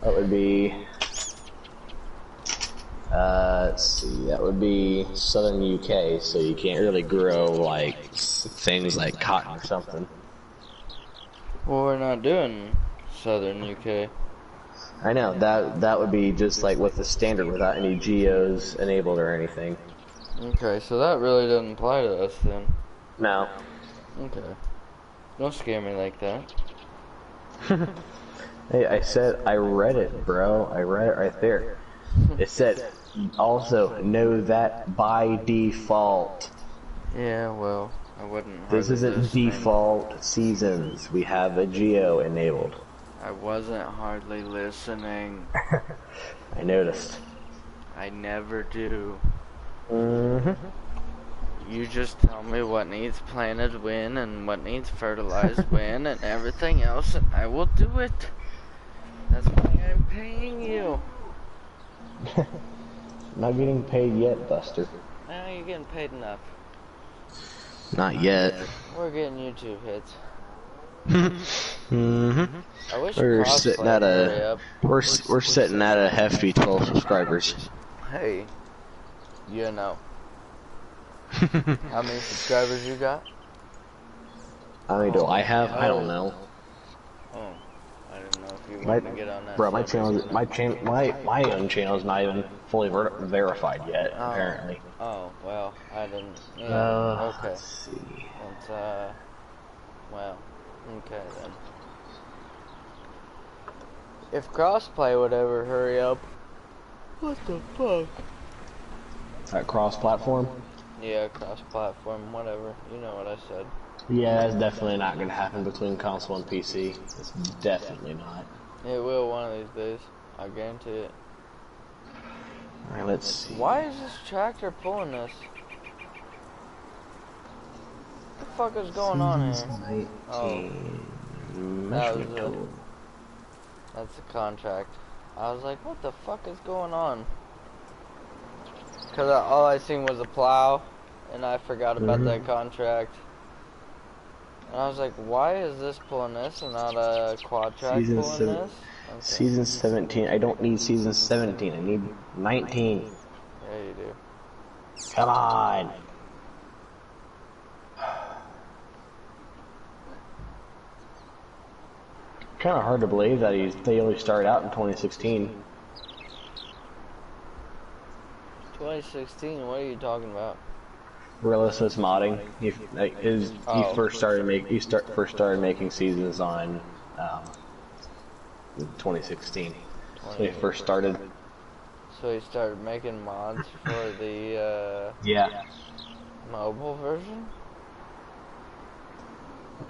that would be let's see, that would be southern UK, so you can't really grow like things like cotton or something. Well, we're not doing southern UK. I know, that would be just like with the standard without any geos enabled or anything. Okay, so that really doesn't apply to us then. No. Okay. Don't scare me like that. Hey, I read it, bro. I read it right there. It said, also, know that by default. Yeah, well, I wouldn't. This isn't default seasons. We have a geo enabled. I wasn't hardly listening. I noticed. I never do. Mm-hmm. You just tell me what needs planted when and what needs fertilized when and everything else, and I will do it. That's why I'm paying you. Not getting paid yet, Buster. Now you're getting paid enough. Not yet. We're getting YouTube hits. Mm-hmm. I wish We're Crossplay sitting at would hurry up. we're sitting at a hefty 12 subscribers. Hey, you know. How many subscribers you got? How many do I have? I don't know. Oh, I didn't know if you wanted to get on that. Bro, my subject. own channel is not even fully verified yet. Apparently. Oh, well, I didn't. Yeah, okay. Let's see. It's, well, okay then. If Crossplay would ever hurry up. What the fuck? That cross-platform? Yeah, cross-platform, whatever. You know what I said. Yeah, that's definitely not going to happen between console and PC. It's definitely not. It will one of these days. I guarantee it. Alright, let's see. Why is this tractor pulling this? What the fuck is going on here? Oh, that's a contract. I was like, what the fuck is going on? Because all I seen was a plow, and I forgot about that contract. And I was like, why is this pulling this and not a quad track pulling this? Okay. Season 17. I don't need season 17. I need 19. Yeah, you do. Come on. kind of hard to believe that they only started out in 2016. 2016. What are you talking about? Realismus modding. He first started making seasons on 2016. So he first started. So he started making mods for the yeah, mobile version.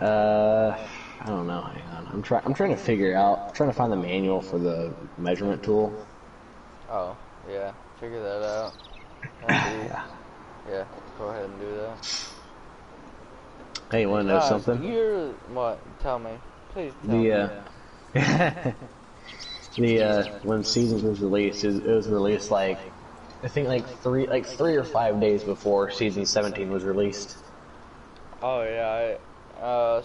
I don't know. Hang on. I'm trying to figure out. I'm trying to find the manual for the measurement tool. Oh yeah, figure that out. Yeah, go ahead and do that. Hey, you want to know something? You're what? Tell me, please. Tell me. When Seasons was released, it was released like I think like 3 or 5 days before Season 17 was released. Oh yeah,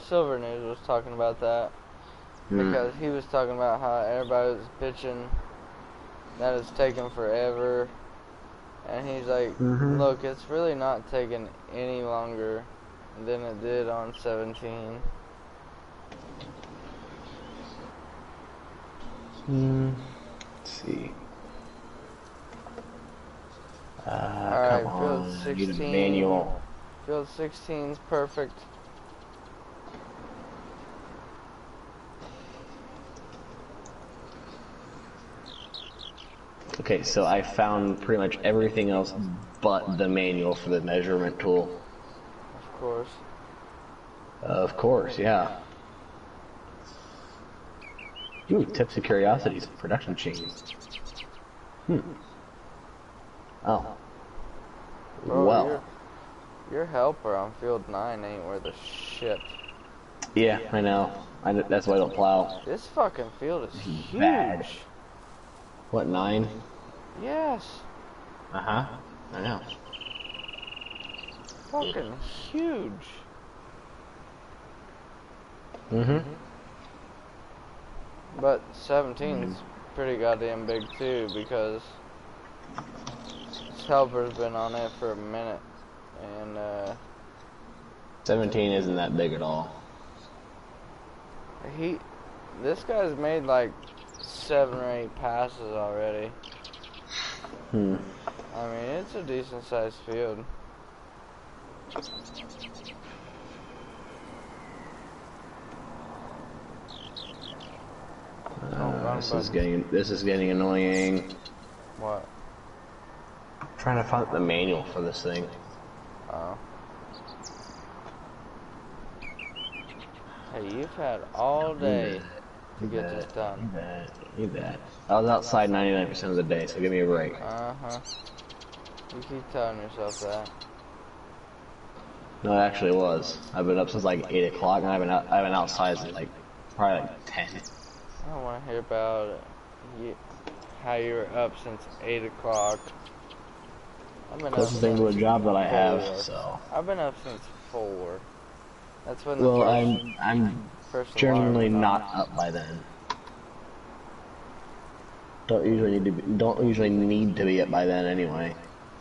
Silver News was talking about that because he was talking about how everybody was bitching that it's taking forever, and he's like, look, it's really not taking any longer than it did on 17. Let's see. Alright, come field on, 16. I need a manual. Field 16's perfect. Okay, so I found pretty much everything else but the manual for the measurement tool. Of course. Of course, yeah. Ooh, tips and curiosities, production chains. Oh. Bro, well. Your helper on field 9 ain't worth a shit. Yeah, I know. That's why I don't plow. This fucking field is huge. Bad. What, 9? Yes. Uh-huh. I know. Fucking huge. But 17's pretty goddamn big too, because this helper's been on it for a minute, and 17 isn't that big at all. this guy's made like 7 or 8 passes already. I mean, it's a decent sized field. This is getting annoying. What? I'm trying to find the manual for this thing. Oh. Hey, you've had all day to get this done. You bet. I was outside 99% of the day, so give me a break. Uh-huh. You keep telling yourself that. No, it actually was. I've been up since like 8 o'clock, and I've been outside since like probably like 10. I don't want to hear about how you were up since 8 o'clock. Closest thing to a job that I have, so. I've been up since 4. That's when the I'm generally not up by then. Don't usually need to be up by then anyway.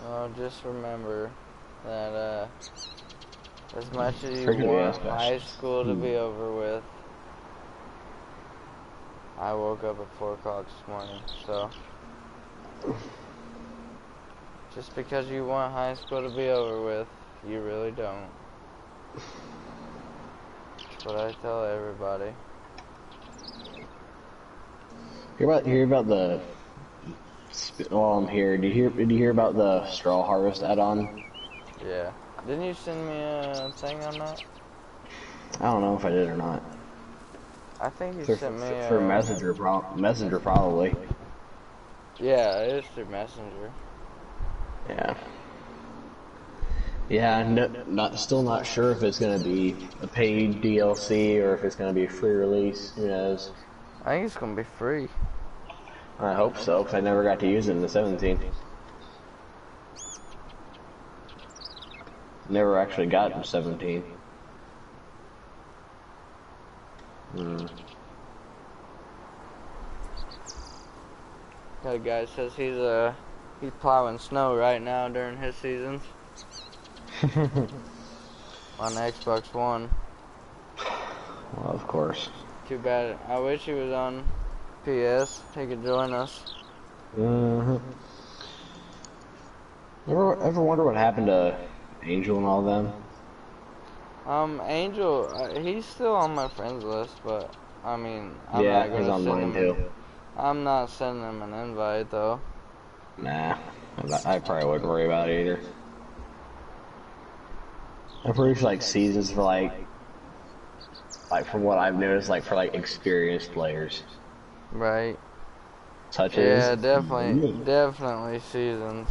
Well, just remember that as much as you want high school to be over with, I woke up at 4 o'clock this morning, so just because you want high school to be over with, you really don't. That's what I tell everybody. Hear about the while I'm here. Did you hear about the straw harvest add-on? Yeah. Didn't you send me a thing on that? I don't know if I did or not. I think you sent me for Messenger probably. Yeah, it is through Messenger. Yeah. Yeah, still not sure if it's gonna be a paid DLC or if it's gonna be a free release. Who knows? I think it's gonna be free. I hope so, because I never got to use it in the 17. Never actually got to 17. That guy says he's plowing snow right now during his seasons. On the Xbox One. Well, of course. Too bad. I wish he was on PS. He could join us. Mm-hmm. Ever wonder what happened to Angel and all them? Angel, he's still on my friends list, but I mean, I'm not Yeah, he's gonna on send mine him too. I'm not sending him an invite though. Nah, I probably wouldn't worry about it either. I'm pretty sure like seasons for like from what I've noticed, like for like experienced players, Right. such Yeah, as definitely seasons.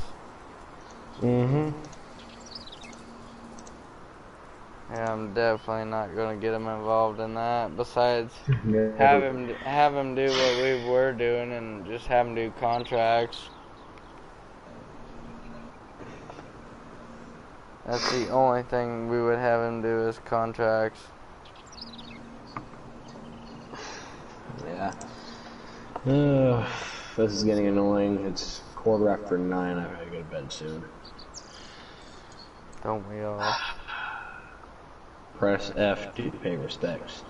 Mm-hmm. Yeah, I'm definitely not gonna get him involved in that. Besides, have him do what we were doing and just have him do contracts. That's the only thing we would have him do is contracts. Yeah. This is getting annoying. It's 9:15. I gotta go to bed soon. Don't we all? Press F to pay respects.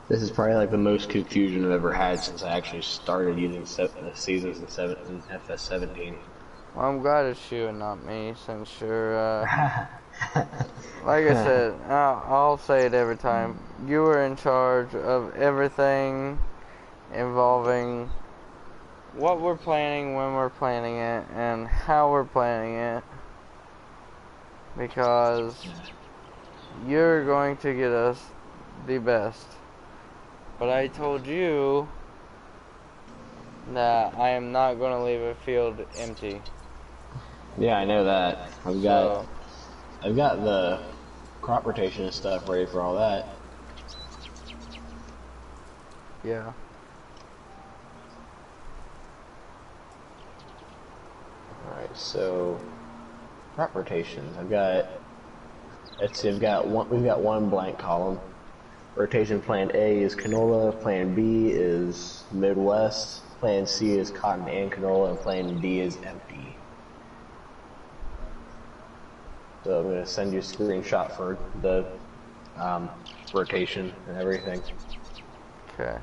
This is probably like the most confusion I've ever had since I actually started using the seasons in FS17. Well, I'm glad it's you and not me, since you're, like I said, I'll say it every time. You were in charge of everything involving what we're planning, when we're planning it, and how we're planning it. Because you're going to get us the best. But I told you that I am not going to leave a field empty. Yeah, I know that. I've got the crop rotation and stuff ready for all that. Yeah. Alright, so crop rotations. Let's see, we've got one blank column. Rotation plan A is canola, plan B is Midwest, plan C is cotton and canola, and plan D is empty. So I'm going to send you a screenshot for the rotation and everything. Okay.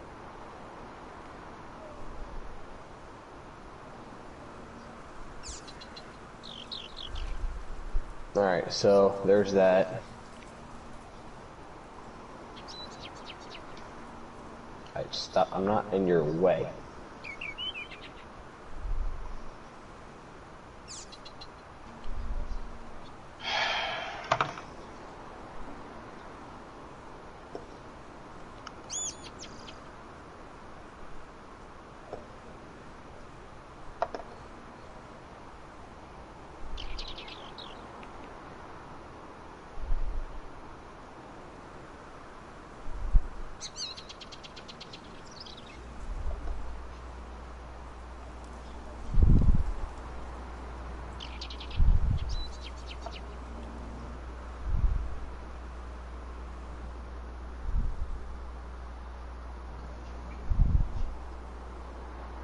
Alright, so there's that. Alright, stop. I'm not in your way.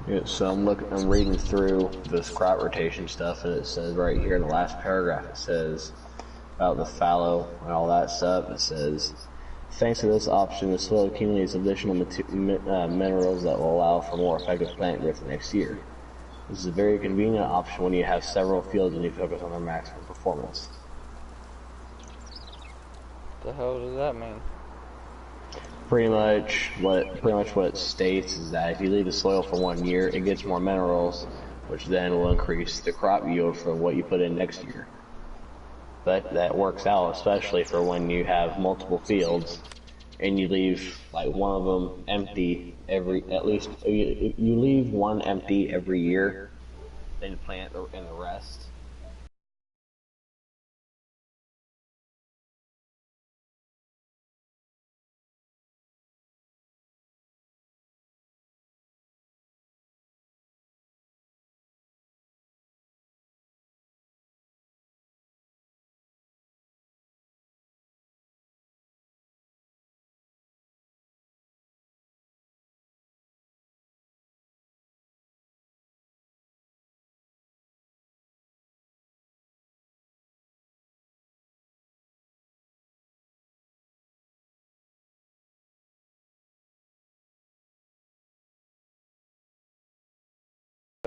Yeah, so I'm reading through this crop rotation stuff, and it says right here in the last paragraph, it says about the fallow and all that stuff. It says, thanks to this option, the soil accumulates additional minerals that will allow for more effective plant growth next year. This is a very convenient option when you have several fields and you focus on their maximum performance. The hell does that mean? Pretty much what it states is that if you leave the soil for 1 year, it gets more minerals, which then will increase the crop yield for what you put in next year. But that works out especially for when you have multiple fields and you leave like one of them empty you leave one empty every year, then plant in the rest.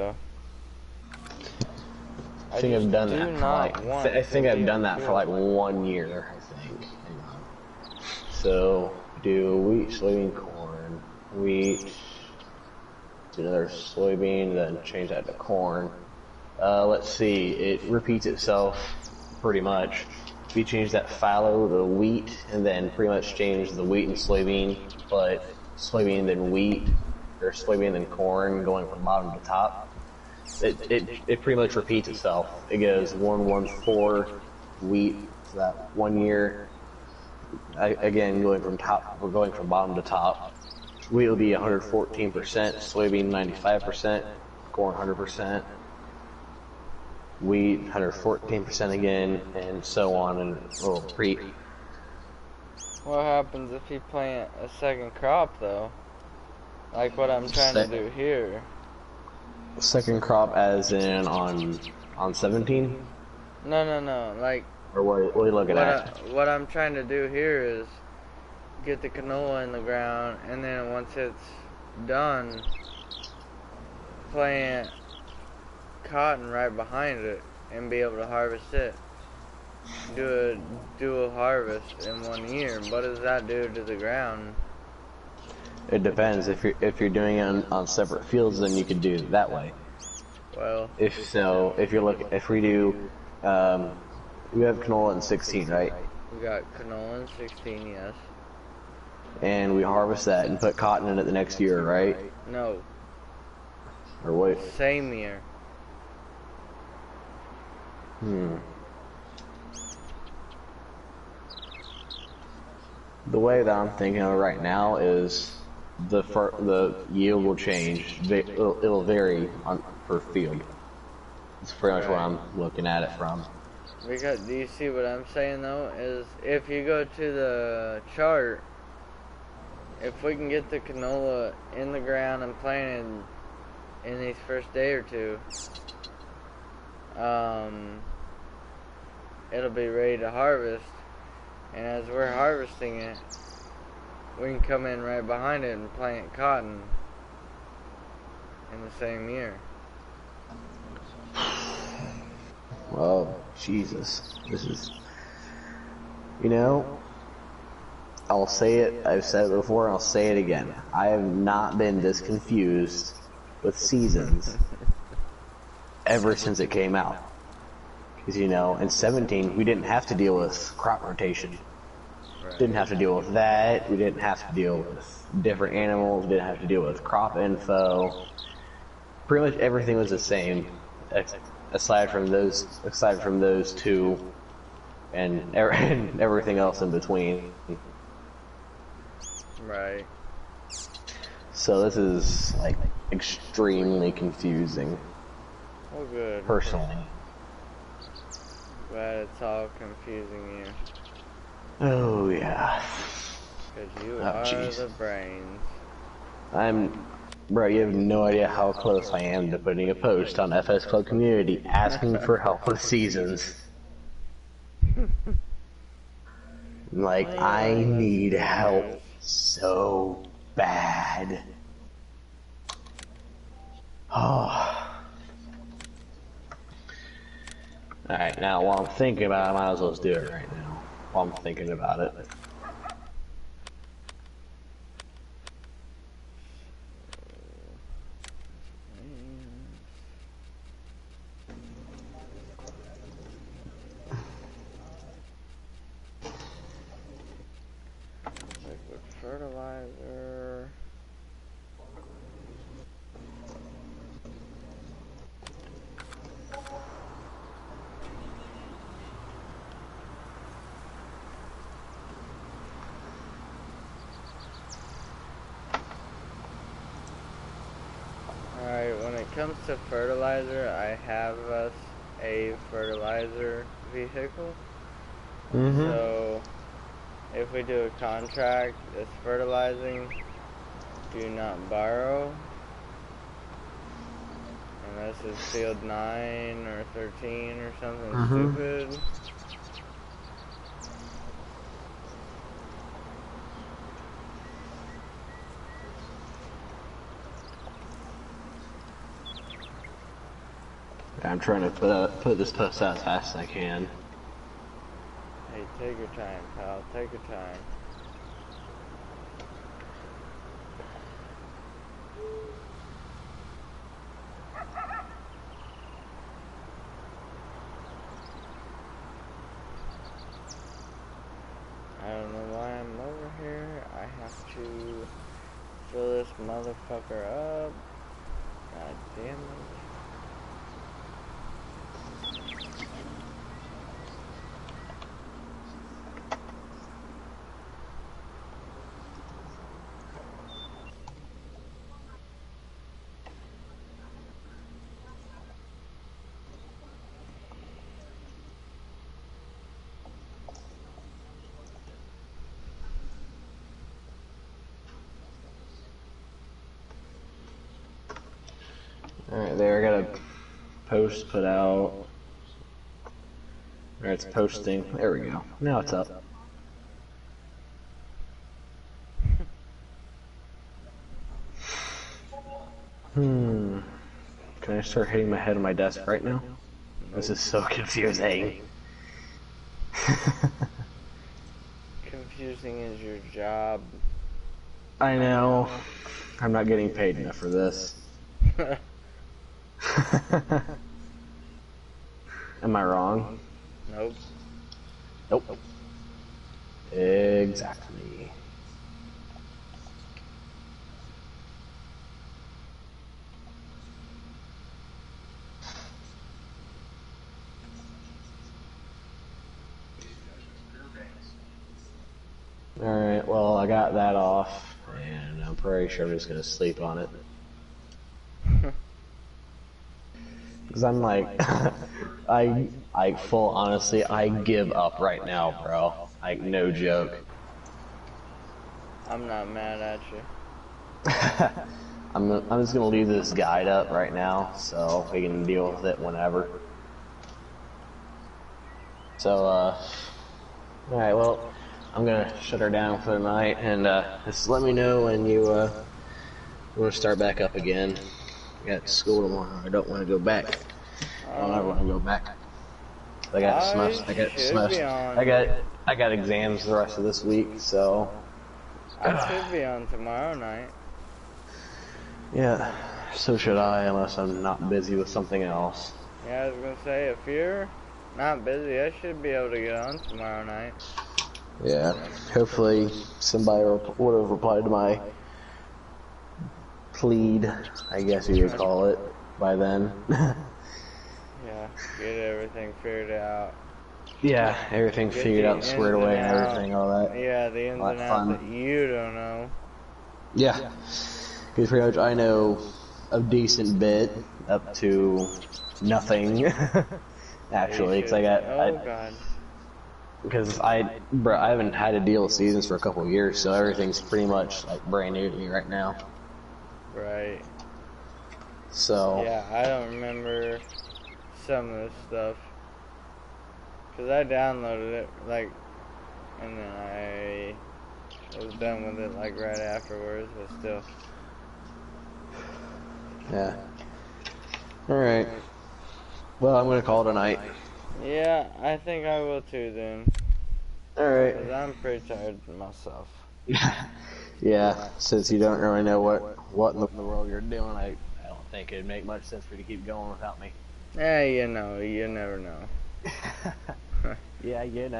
though. I think I've done that for like. I think I've done that for like 1 year. I think. Hang on. So do wheat, soybean, corn, wheat. Do another soybean, then change that to corn. Let's see. It repeats itself pretty much. If you change that fallow to wheat, and then pretty much change the wheat and soybean, but soybean then wheat, or soybean then corn, going from bottom to top. It pretty much repeats itself. It goes 1, 1, 4 wheat for that 1 year. Again, going from bottom to top. Wheat will be 114%, soybean 95%, corn 100%, wheat 114% again, and so on, and it will repeat. What happens if you plant a second crop though? Like what I'm trying to do here. Second crop as in on 17? No. Like, or what are you looking at? What I'm trying to do here is get the canola in the ground, and then once it's done, plant cotton right behind it and be able to harvest it. Do a dual harvest in 1 year. What does that do to the ground? It depends. If you're doing it on separate fields, then you could do it that way. Well, if we do, we have canola in 16, right? We got canola in 16, yes. And we harvest that and put cotton in it the next year, right? No. Or what? Same year. The way that I'm thinking of right now is the yield will change. It'll vary per field. That's pretty much what I'm looking at it from. Because, do you see what I'm saying though? Is if you go to the chart, if we can get the canola in the ground and planted in these first day or two, it'll be ready to harvest. And as we're harvesting it, we can come in right behind it and plant cotton in the same year. Well, Jesus. This is... You know, I'll say it, I've said it before, and I'll say it again. I have not been this confused with seasons ever since it came out. Because, you know, in 17, we didn't have to deal with crop rotation. Right. Didn't have to deal with that. We didn't have to deal with different animals. Didn't have to deal with crop info. Pretty much everything was the same, aside from those two, and everything else in between. Right. So this is like extremely confusing. Oh, good. Personally. Glad it's all confusing you. Oh yeah. Because you are the brains. Bro, you have no idea how close I am to putting a post on FS Club Community asking for help with seasons. Like, I need help so bad. Oh. Alright, now while I'm thinking about it, I might as well just do it right now. While I'm thinking about it. Liquid fertilizer. Alright, when it comes to fertilizer, I have us a fertilizer vehicle. So, if we do a contract that's fertilizing, do not borrow. Unless it's field 9 or 13 or something stupid. I'm trying to put this post out as fast as I can. Hey, take your time, pal. Take your time. I don't know why I'm over here. I have to fill this motherfucker up. God damn it. Alright, there, I got a post put out. Alright, it's posting. There we go. Now it's up. Can I start hitting my head on my desk right now? This is so confusing. Confusing is your job. I know. I'm not getting paid enough for this. Am I wrong? Nope. Nope. Exactly. Alright, well, I got that off, and I'm pretty sure I'm just gonna sleep on it. Because I'm like, honestly, I give up right now, bro. Like, no joke. I'm not mad at you. I'm just gonna leave this guide up right now, so we can deal with it whenever. So, alright, well, I'm gonna shut her down for the night, and just let me know when you want to start back up again. I got school tomorrow. I don't want to go back. I don't ever want to go back. I got exams the rest of this week, so I should be on tomorrow night. yeah, so should I, unless I'm not busy with something else. Yeah, I was gonna say, if you're not busy, I should be able to get on tomorrow night. Yeah, hopefully somebody would have replied to my plead, I guess you would call it, by then. Yeah, get everything figured out. Yeah, everything figured out, squared away, and everything, all that. Yeah, the ins and outs that you don't know. Yeah, because pretty much I know a decent bit up to nothing, actually, because I haven't had to deal with seasons for a couple of years, so everything's pretty much like brand new to me right now. Right. So. Yeah, I don't remember some of this stuff. Because I downloaded it, like, and then I was done with it, like, right afterwards, but still. Yeah. Alright. Well, I'm gonna call it a night. Yeah, I think I will too then. Alright. Because I'm pretty tired myself. Yeah, since you don't really know what in the world you're doing, I don't think it'd make much sense for you to keep going without me. Yeah, you know, you never know. Yeah, you know.